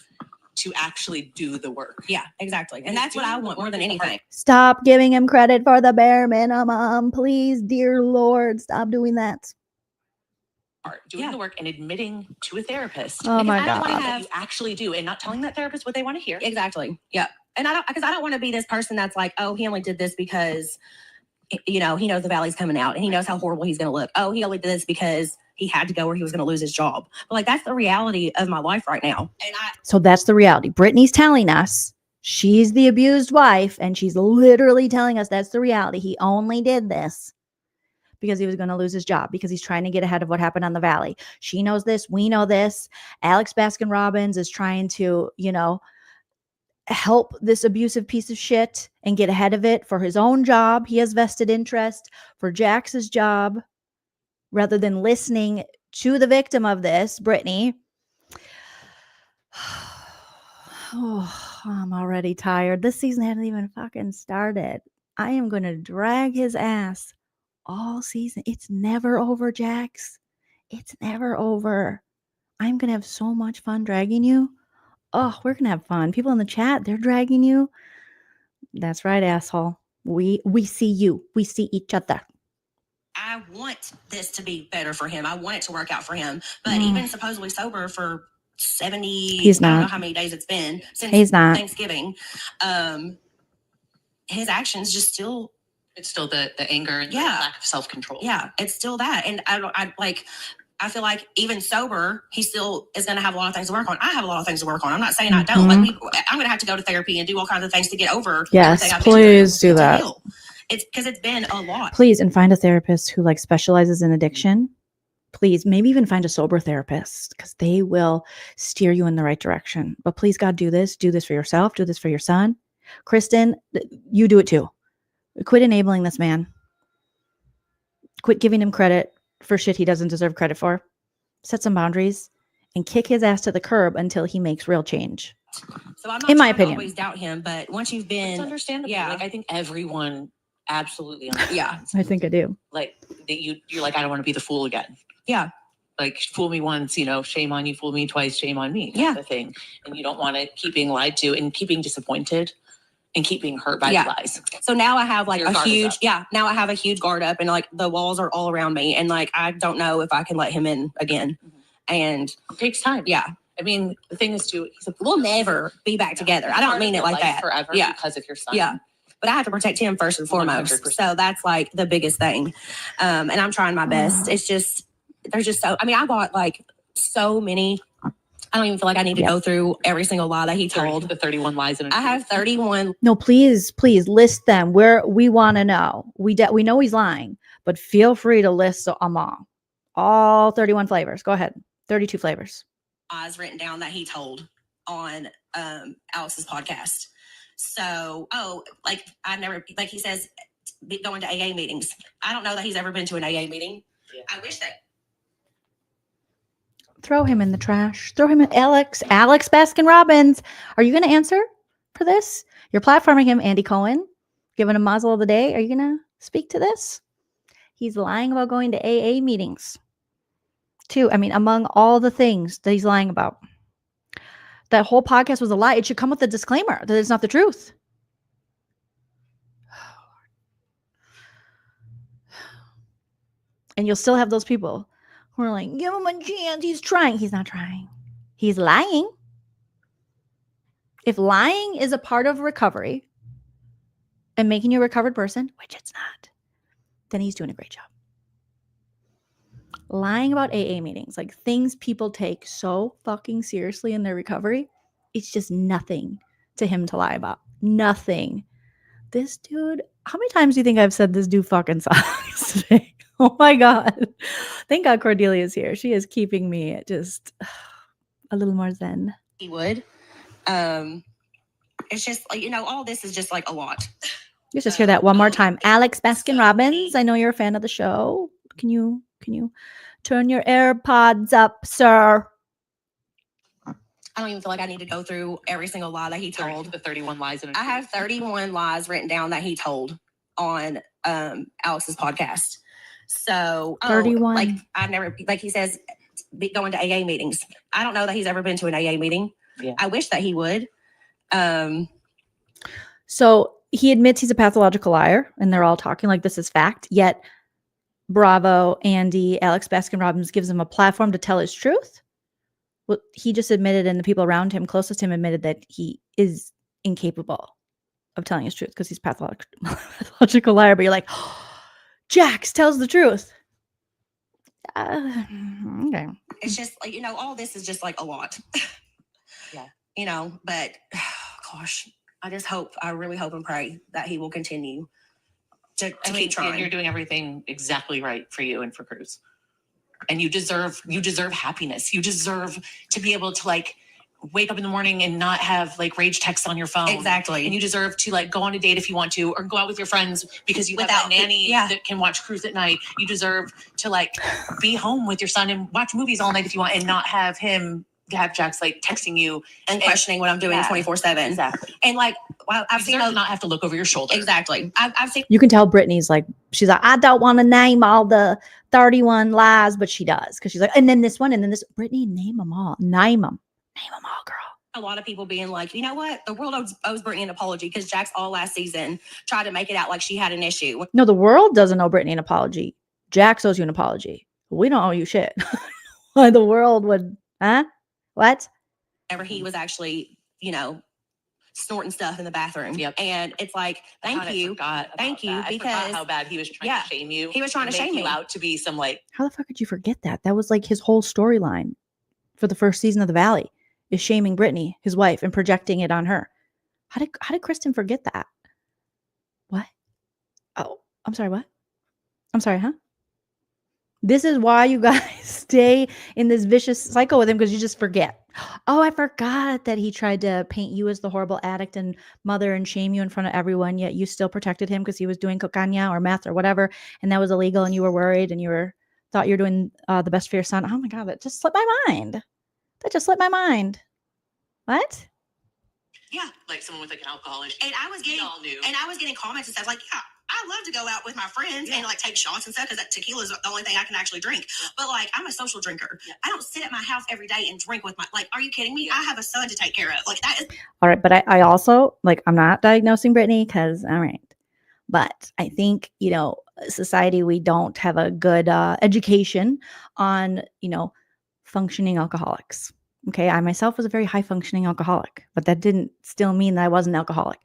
actually do the work. Yeah, exactly. And that's what I want more than anything. Stop giving him credit for the bare minimum. Please, dear Lord, stop doing that. Doing the work and admitting to a therapist. Oh my God. That you actually do and not telling that therapist what they want to hear. Exactly. Yeah. And I don't want to be this person that's like, oh, he only did this because, you know, he knows the valley's coming out and he knows how horrible he's going to look. Oh, he only did this because he had to go or he was going to lose his job. But like, that's the reality of my life right now. So that's the reality. Brittany's telling us she's the abused wife and she's literally telling us that's the reality. He only did this because he was going to lose his job, because he's trying to get ahead of what happened on the valley. She knows this. We know this. Alex Baskin-Robbins is trying to, you know, help this abusive piece of shit and get ahead of it for his own job. He has vested interest for Jax's job rather than listening to the victim of this, Brittany. Oh, I'm already tired. This season hasn't even fucking started. I am going to drag his ass all season. It's never over, Jax. It's never over. I'm going to have so much fun dragging you. Oh, we're going to have fun. People in the chat, they're dragging you. That's right, asshole. We see you. We see each other. I want this to be better for him. I want it to work out for him. But even supposedly sober for 70, He's not. I don't know how many days it's been since He's not. Thanksgiving. His actions just still. It's still the anger and the lack of self-control. Yeah, it's still that. And I feel like even sober, he still is going to have a lot of things to work on. I have a lot of things to work on. I'm not saying I don't. Like I'm going to have to go to therapy and do all kinds of things to get over. Yes, please do that. It's because it's been a lot. Please, and find a therapist who like specializes in addiction. Please, maybe even find a sober therapist because they will steer you in the right direction. But please, God, do this. Do this for yourself. Do this for your son. Kristen, you do it too. Quit enabling this man. Quit giving him credit for shit he doesn't deserve credit for. Set some boundaries and kick his ass to the curb until he makes real change. So I'm not in my trying to opinion. always doubt him, but once you've been, it's understandable. Yeah, like I think everyone absolutely understands. I think I do. Like that you're like, I don't want to be the fool again. Yeah. Like fool me once, you know, shame on you. Fool me twice, shame on me. Yeah. The thing, and you don't want to keep being lied to and keep being disappointed. And keep being hurt by lies. So now I have like Your a guard is huge, up. now I have a huge guard up and like the walls are all around me. And like, I don't know if I can let him in again. And it takes time. Yeah. I mean, the thing is too, we'll never be back together. I don't mean it like that. Forever because of your son. Yeah. But I have to protect him first and foremost. 100%. So that's like the biggest thing. And I'm trying my best. It's just, there's just so, I mean, I got like so many, I don't even feel like I need to go through every single lie that he told. The 31 lies in a I have 31. No, please list them. We want to know. We know he's lying, but feel free to list them all 31 flavors. Go ahead. 32 flavors. Lies written down that he told on Alex's podcast. So, like he says, going to AA meetings. I don't know that he's ever been to an AA meeting. Yeah. I wish that. Throw him in the trash. Throw him in. Alex Baskin-Robbins. Are you going to answer for this? You're platforming him, Andy Cohen, giving him muzzle of the day. Are you going to speak to this? He's lying about going to AA meetings. Too. I mean, among all the things that he's lying about. That whole podcast was a lie. It should come with a disclaimer that it's not the truth. And you'll still have those people who are like, give him a chance. He's trying. He's not trying. He's lying. If lying is a part of recovery and making you a recovered person, which it's not, then he's doing a great job. Lying about AA meetings, like things people take so fucking seriously in their recovery, it's just nothing to him to lie about. Nothing. This dude, how many times do you think I've said this dude fucking sucks today? Oh my God. Thank God Cordelia's here. She is keeping me just a little more zen. He would. It's just like, all this is just like a lot. Let's just hear that one more time. Alex Baskin-Robbins, I know you're a fan of the show. Can you turn your AirPods up, sir? I don't even feel like I need to go through every single lie that he told. The 31 lies. I have 31 lies written down that he told on Alex's podcast. So 31. Like I've never, like he says, going to AA meetings. I don't know that he's ever been to an AA meeting. Yeah. I wish that he would. So he admits he's a pathological liar, and they're all talking like this is fact. Yet Bravo, Andy, Alex Baskin-Robbins gives him a platform to tell his truth. Well, he just admitted, and the people around him, closest to him, admitted that he is incapable of telling his truth because he's pathological liar. But you're like, oh, Jax tells the truth. Okay. It's just like, all this is just like a lot. Yeah. But gosh, I really hope and pray that he will continue to keep trying. You're doing everything exactly right for you and for Cruz. And you deserve happiness. You deserve to be able to wake up in the morning and not have rage texts on your phone. Exactly. And you deserve to go on a date if you want to, or go out with your friends because you have a nanny that can watch Cruz at night. You deserve to be home with your son and watch movies all night if you want, and not have Jax texting you and questioning what I'm doing 24/7. Exactly. And I've seen to not have to look over your shoulder. Exactly. I've seen. You can tell Brittany's she's like, I don't want to name all the 31 lies, but she does, because she's like, and then this one, and then this. Brittany, name them all. Name them all, girl. A lot of people being like, you know what? The world owes Brittany an apology because Jax all last season tried to make it out like she had an issue. No, the world doesn't owe Brittany an apology. Jax owes you an apology. We don't owe you shit. Why the world would, huh? What? Whenever he was actually, snorting stuff in the bathroom. Yep. And it's like, thank you. Thank you. I Because forgot how bad he was trying to shame you. He was trying to shame you me out to be some How the fuck could you forget that? That was his whole storyline for the first season of The Valley, is shaming Brittany, his wife, and projecting it on her. How did Kristen forget that? What? Oh, I'm sorry, what? I'm sorry, huh? This is why you guys stay in this vicious cycle with him, because you just forget. Oh, I forgot that he tried to paint you as the horrible addict and mother and shame you in front of everyone, yet you still protected him because he was doing cocaine or meth or whatever, and that was illegal, and you were worried, and thought you were doing the best for your son. Oh my God, that just slipped my mind. What? Yeah. someone with an alcohol issue. And I was getting comments and stuff yeah, I love to go out with my friends and take shots and stuff because tequila is the only thing I can actually drink. But I'm a social drinker. Yeah. I don't sit at my house every day and drink with my are you kidding me? I have a son to take care of. That is. All right, but I also I'm not diagnosing Brittany because all right, but I think society, we don't have a good education on functioning alcoholics. Okay, I myself was a very high functioning alcoholic, but that didn't still mean that I wasn't alcoholic.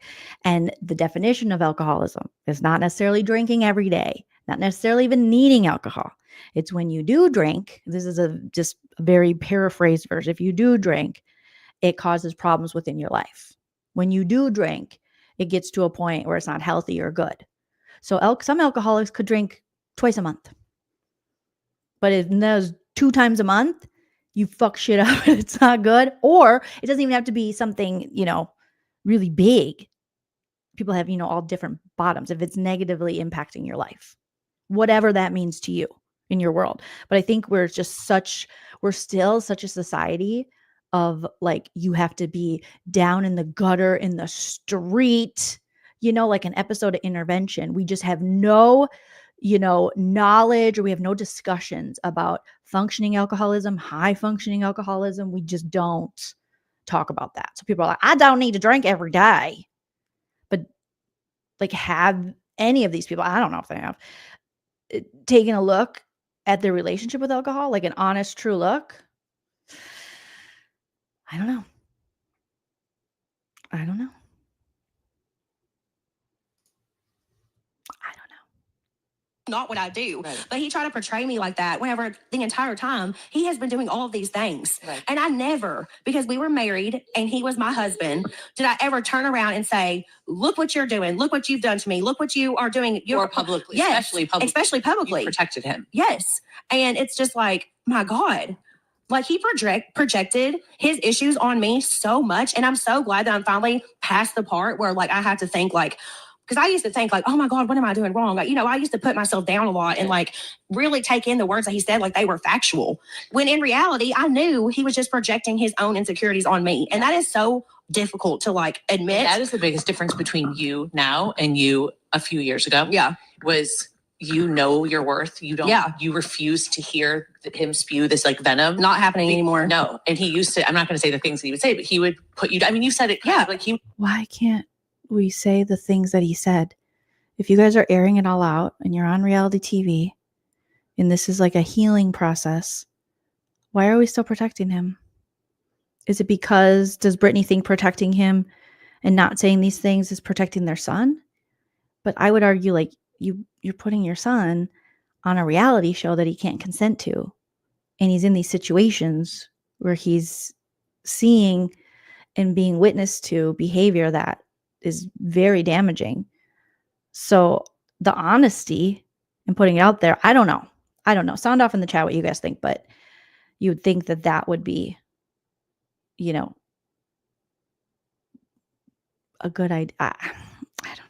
And the definition of alcoholism is not necessarily drinking every day, not necessarily even needing alcohol. It's when you do drink, this is just a very paraphrased version. If you do drink, it causes problems within your life. When you do drink, it gets to a point where it's not healthy or good. So some alcoholics could drink twice a month. But if those 2 times a month, you fuck shit up and it's not good. Or it doesn't even have to be something, really big. people have, all different bottoms, if it's negatively impacting your life, whatever that means to you in your world. But I think we're still such a society of like, you have to be down in the gutter, in the street, like an episode of Intervention. We just have no, knowledge, or we have no discussions about functioning alcoholism, high functioning alcoholism. We just don't talk about that. So people are like, I don't need to drink every day. But like, have any of these people, I don't know if they have, taken a look at their relationship with alcohol, like an honest, true look? I don't know. Not what I do. Right. But he tried to portray me like that whenever the entire time he has been doing all of these things. Right. And I never, because we were married and he was my husband, did I ever turn around and say, look what you're doing. Look what you've done to me. Look what you are doing. Or publicly. Yes, especially publicly. You protected him. Yes. And it's just like, my God. Like, he projected his issues on me so much. And I'm so glad that I'm finally past the part where like I have to think like, because I used to think like, oh my God, what am I doing wrong? Like, I used to put myself down a lot and like really take in the words that he said like they were factual. When in reality, I knew he was just projecting his own insecurities on me. And that is so difficult to like admit. And that is the biggest difference between you now and you a few years ago. Yeah. Was you know your worth. You don't, you refuse to hear him spew this like venom. Not happening anymore. No. And he used to, I'm not going to say the things that he would say, but he would put you, I mean, you said it. Yeah. Like why can't we say the things that he said? If you guys are airing it all out and you're on reality TV and this is like a healing process, why are we still protecting him? Is it because, does Brittany think protecting him and not saying these things is protecting their son? But I would argue like you're putting your son on a reality show that he can't consent to. And he's in these situations where he's seeing and being witness to behavior that is very damaging. So the honesty and putting it out there, I don't know. Sound off in the chat what you guys think, but you would think that would be, a good idea. I don't know.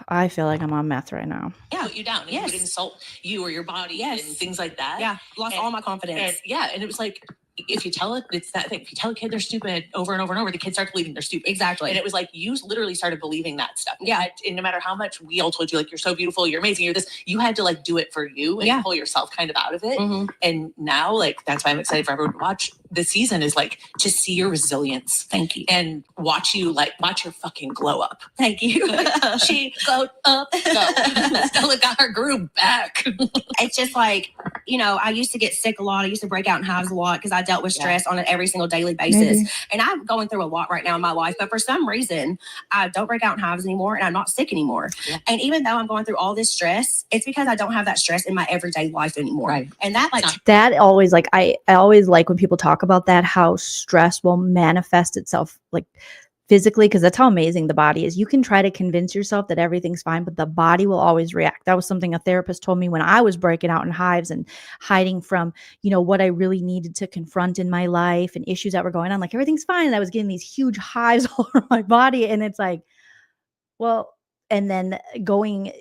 I feel like I'm on meth right now. Yeah, put you down. And he would insult you or your body and things like that. Yeah, lost all my confidence. And it was like, if you tell it, it's that thing. If you tell a kid they're stupid over and over and over, the kids start believing they're stupid. Exactly. And it was like, you literally started believing that stuff. Yeah. And no matter how much we all told you, like, you're so beautiful, you're amazing, you're this, you had to like do it for you and pull yourself kind of out of it. Mm-hmm. And now, like, that's why I'm excited for everyone to watch this season, is like to see your resilience. Thank you. And watch your fucking glow up. Thank you. Like, she glowed up. Stella got her groove back. It's just like, I used to get sick a lot. I used to break out in hives a lot because I dealt with stress on an every single daily basis. Maybe. And I'm going through a lot right now in my life, but for some reason I don't break out in hives anymore and I'm not sick anymore. Yeah. And even though I'm going through all this stress, it's because I don't have that stress in my everyday life anymore. Right. And that that always like, I always like when people talk about that, how stress will manifest itself like physically, because that's how amazing the body is. You can try to convince yourself that everything's fine, but the body will always react. That was something a therapist told me when I was breaking out in hives and hiding from, what I really needed to confront in my life and issues that were going on. Like, everything's fine. And I was getting these huge hives all over my body. And it's like, well, and then going,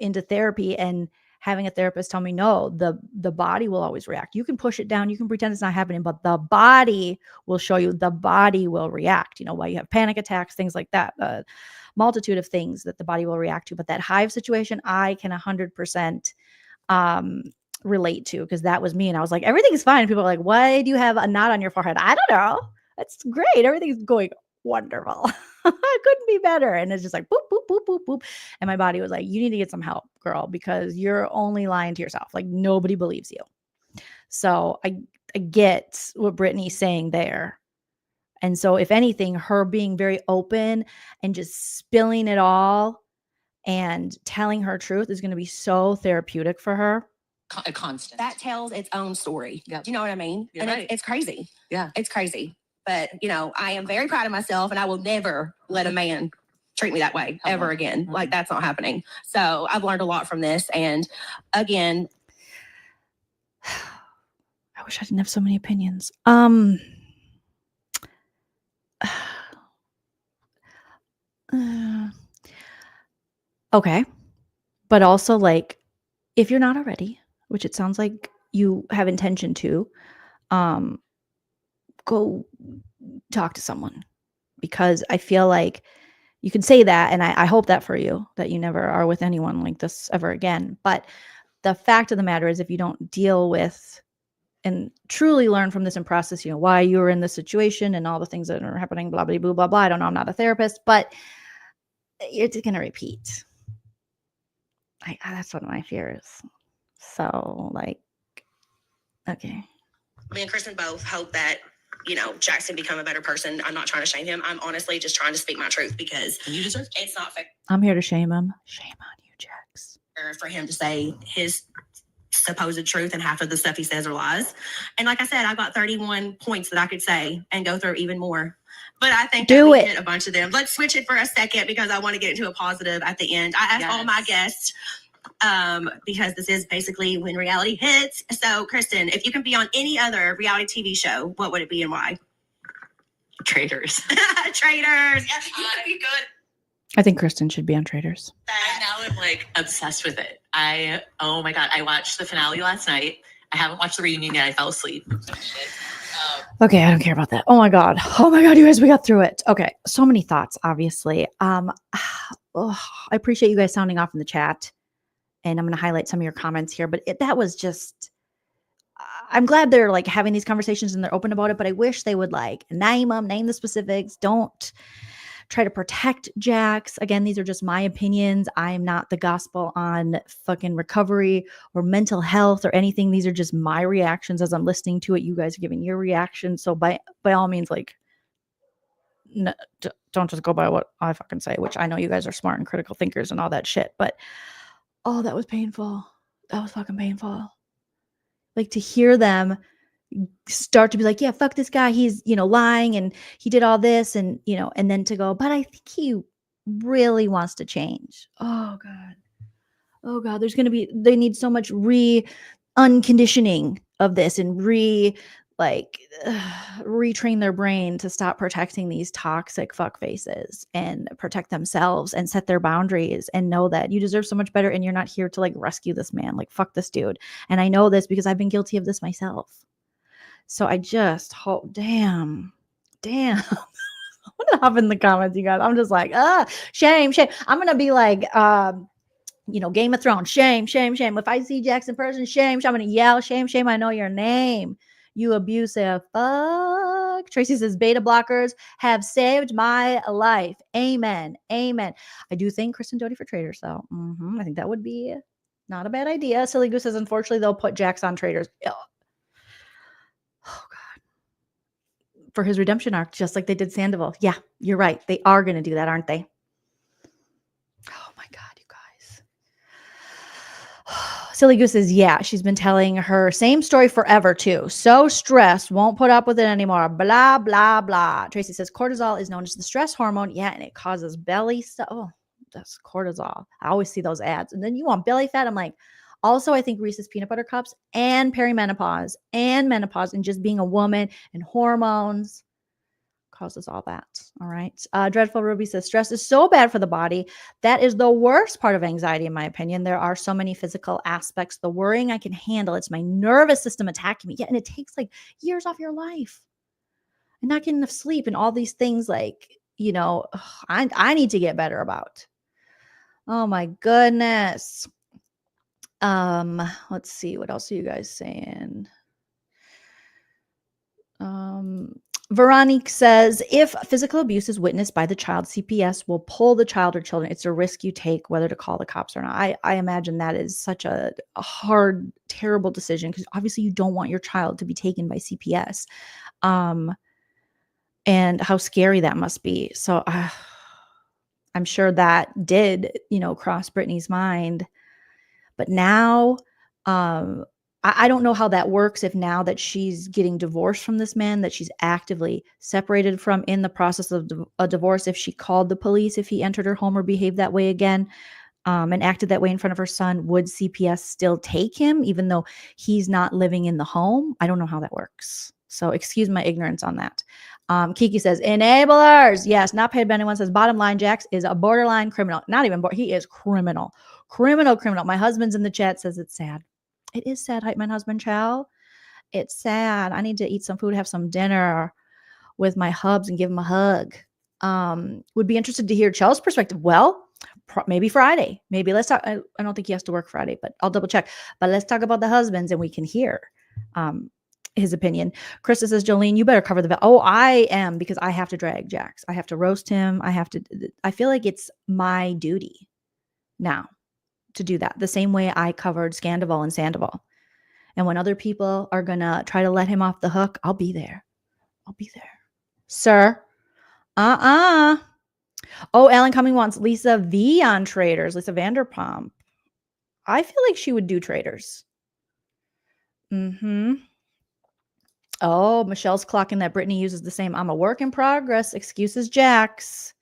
into therapy and having a therapist tell me, no, the body will always react. You can push it down. You can pretend it's not happening, but the body will show you, the body will react. Why you have panic attacks, things like that, multitude of things that the body will react to. But that hive situation, I can 100% relate to, because that was me. And I was like, everything's fine. People are like, why do you have a knot on your forehead? I don't know. That's great. Everything's going wonderful. I couldn't be better. And it's just like boop, boop, boop, boop, boop. And my body was like, you need to get some help, girl, because you're only lying to yourself. Like, nobody believes you. So I get what Brittany's saying there. And so if anything, her being very open and just spilling it all and telling her truth is going to be so therapeutic for her. A constant. That tells its own story. Yep. Do you know what I mean? You're and right. It's crazy. Yeah. It's crazy. But, I am very proud of myself, and I will never let a man treat me that way ever again. Mm-hmm. Like, that's not happening. So I've learned a lot from this. And again, I wish I didn't have so many opinions. Okay. But also, like, if you're not already, which it sounds like you have intention to, go talk to someone, because I feel like you can say that, and I hope that for you, that you never are with anyone like this ever again. But the fact of the matter is, if you don't deal with and truly learn from this and process, why you were in this situation and all the things that are happening, blah, blah, blah, blah, blah. I don't know. I'm not a therapist, but it's going to repeat. That's one of my fears. So, like, okay. Me and Kristen both hope that, Jackson become a better person. I'm not trying to shame him. I'm honestly just trying to speak my truth, because You deserve it's not fair I'm here to shame him. Shame on you, Jax. for him to say his supposed truth and half of the stuff he says are lies. And like I said, I've got 31 points that I could say and go through even more. But I think that we hit a bunch of them. Let's switch it for a second, because I want to get into a positive at the end. I asked all my guests, because this is basically when reality hits. So, Kristen, if you can be on any other reality TV show, what would it be and why? Traitors. Traitors. Yes, you could be good. I think Kristen should be on Traitors. I now am like obsessed with it. Oh my God, I watched the finale last night. I haven't watched the reunion yet. I fell asleep. Okay, I don't care about that. Oh my God, you guys, we got through it. Okay, so many thoughts, obviously. I appreciate you guys sounding off in the chat, and I'm going to highlight some of your comments here. But that was just, I'm glad they're like having these conversations and they're open about it. But I wish they would like name them, name the specifics. Don't try to protect Jax. Again, these are just my opinions. I am not the gospel on fucking recovery or mental health or anything. These are just my reactions as I'm listening to it. You guys are giving your reactions. So by all means, like, no, don't just go by what I fucking say, which I know you guys are smart and critical thinkers and all that shit. But that was painful. That was fucking painful. Like, to hear them start to be like, yeah, fuck this guy, he's lying and he did all this, and and then to go, but I think he really wants to change. Oh God, they need so much unconditioning of this, and retrain their brain to stop protecting these toxic fuck faces and protect themselves and set their boundaries and know that you deserve so much better, and you're not here to like rescue this man. Like, fuck this dude. And I know this because I've been guilty of this myself. So I just hope, damn. I'm gonna hop in the comments, you guys. I'm just like, shame. I'm gonna be like, Game of Thrones, shame. If I see Jax in person, shame. I'm gonna yell, shame. I know your name, you abusive fuck. Tracy says, beta blockers have saved my life. Amen. I do thank Kristen Doute for Traitors, though. I think that would be not a bad idea. Silly Goose says, unfortunately, they'll put Jax on Traitors. Oh God. For his redemption arc, just like they did Sandoval. Yeah, you're right. They are going to do that, aren't they? Oh my God, you guys. Silly Goose says, yeah, she's been telling her same story forever too. So stressed, won't put up with it anymore. Blah, blah, blah. Tracy says, cortisol is known as the stress hormone. Yeah, and it causes belly stuff. Oh, that's cortisol. I always see those ads. And then you want belly fat. I'm like, also, I think Reese's peanut butter cups and perimenopause and menopause and just being a woman and hormones causes all that. All right. Dreadful Ruby says, stress is so bad for the body. That is the worst part of anxiety, in my opinion. There are so many physical aspects. The worrying I can handle. It's my nervous system attacking me. Yeah, and it takes like years off your life. And not getting enough sleep and all these things, like, I need to get better about. Oh my goodness. Let's see, what else are you guys saying? Veronique says, if physical abuse is witnessed by the child, CPS will pull the child or children. It's a risk you take whether to call the cops or not. I imagine that is such a hard, terrible decision, because obviously you don't want your child to be taken by CPS. And how scary that must be. So I'm sure that did, cross Brittany's mind. But now, I don't know how that works, if now that she's getting divorced from this man, that she's actively separated from in the process of a divorce, if she called the police, if he entered her home or behaved that way again, and acted that way in front of her son, would CPS still take him even though he's not living in the home? I don't know how that works. So excuse my ignorance on that. Kiki says, enablers. Yes, not paid by anyone. Says, bottom line, Jax is a borderline criminal. Not even, he is criminal. Criminal. My husband's in the chat, says it's sad. It is sad, hype man husband, Chow. It's sad. I need to eat some food, have some dinner with my hubs and give him a hug. Would be interested to hear Chow's perspective. Well, maybe Friday. Maybe let's talk. I don't think he has to work Friday, but I'll double check. But let's talk about the husbands and we can hear his opinion. Krista says, Joleen, you better cover the. Oh, I am, because I have to drag Jax. I have to roast him. I feel like it's my duty now to do that. The same way I covered Scandival and Sandoval. And when other people are going to try to let him off the hook, I'll be there. Sir. Oh, Alan Cumming wants Lisa V on Traders. Lisa Vanderpump. I feel like she would do Traders. Oh, Michelle's clocking that Brittany uses the same I'm a work in progress. Excuses, Jax.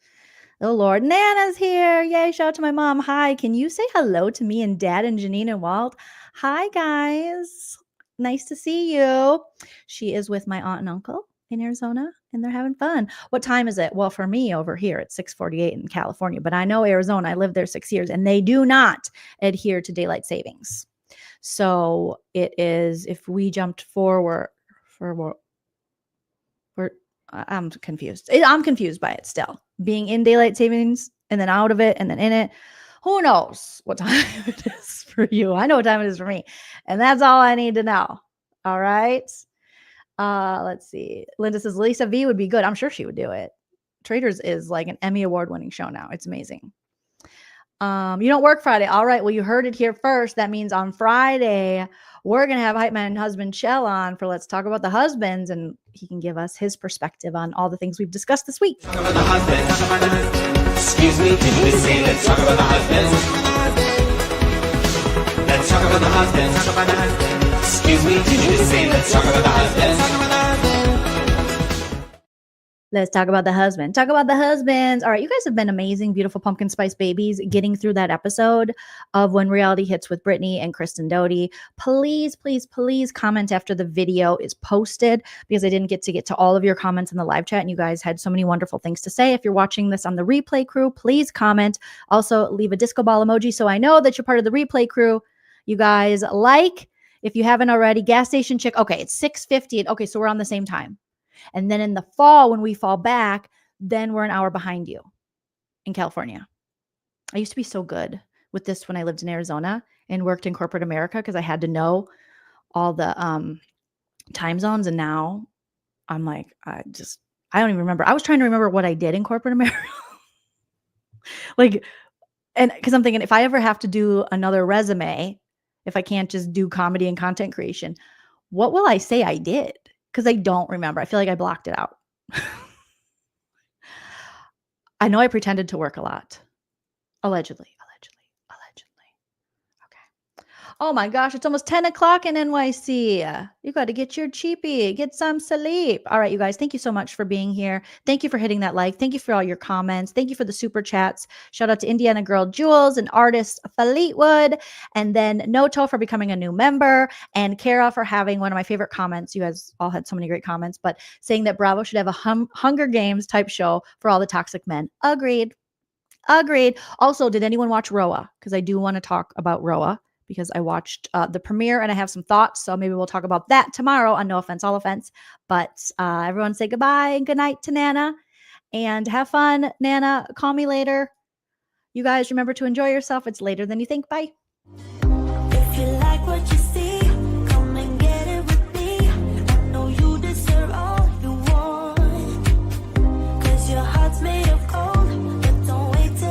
Oh, Lord. Nana's here. Yay. Shout out to my mom. Hi. Can you say hello to me and Dad and Janine and Walt? Hi, guys. Nice to see you. She is with my aunt and uncle in Arizona, and they're having fun. What time is it? Well, for me over here, it's 6:48 in California, but I know Arizona. I lived there 6 years, and they do not adhere to daylight savings. So it is, if we jumped forward, I'm confused. I'm confused by it still. Being in daylight savings and then out of it and then in it. Who knows what time it is for you? I know what time it is for me. And that's all I need to know. All right. Let's see. Linda says Lisa V would be good. I'm sure she would do it. Traders is like an Emmy Award winning show now. It's amazing. You don't work Friday. All right. Well, you heard it here first. That means on Friday, we're going to have Hype Man husband Chell on for Let's Talk About the Husbands, and he can give us his perspective on all the things we've discussed this week. Talk about the husband. Excuse me, did you say let's talk about the husband? Let's talk about the husband. Excuse me, did you say let's talk about the husband? Let's talk about the husband. Talk about the husbands. All right, you guys have been amazing, beautiful pumpkin spice babies getting through that episode of When Reality Hits with Brittany and Kristen Doute. Please, please, please comment after the video is posted, because I didn't get to all of your comments in the live chat, and you guys had so many wonderful things to say. If you're watching this on the replay crew, please comment. Also, leave a disco ball emoji so I know that you're part of the replay crew. You guys, like, if you haven't already, gas station chick. Okay, it's 6:50. Okay, so we're on the same time. And then in the fall, when we fall back, then we're an hour behind you in California. I used to be so good with this when I lived in Arizona and worked in corporate America, because I had to know all the time zones. And now I'm like, I don't even remember. I was trying to remember what I did in corporate America. And because I'm thinking, if I ever have to do another resume, if I can't just do comedy and content creation, what will I say I did? Because I don't remember. I feel like I blocked it out. I know I pretended to work a lot. Allegedly. Okay. Oh my gosh, it's almost 10 o'clock in NYC. You got to get your cheapie, get some sleep. All right, you guys, thank you so much for being here. Thank you for hitting that like. Thank you for all your comments. Thank you for the super chats. Shout out to Indiana Girl Jules and artist Fleetwood. And then Noto for becoming a new member. And Kara for having one of my favorite comments. You guys all had so many great comments, but saying that Bravo should have a Hunger Games type show for all the toxic men. Agreed. Also, did anyone watch Roa? Because I do want to talk about Roa, because I watched the premiere and I have some thoughts. So maybe we'll talk about that tomorrow on No Offense, All Offense. But everyone say goodbye and good night to Nana. And have fun, Nana. Call me later. You guys remember to enjoy yourself. It's later than you think. Bye. If you like what you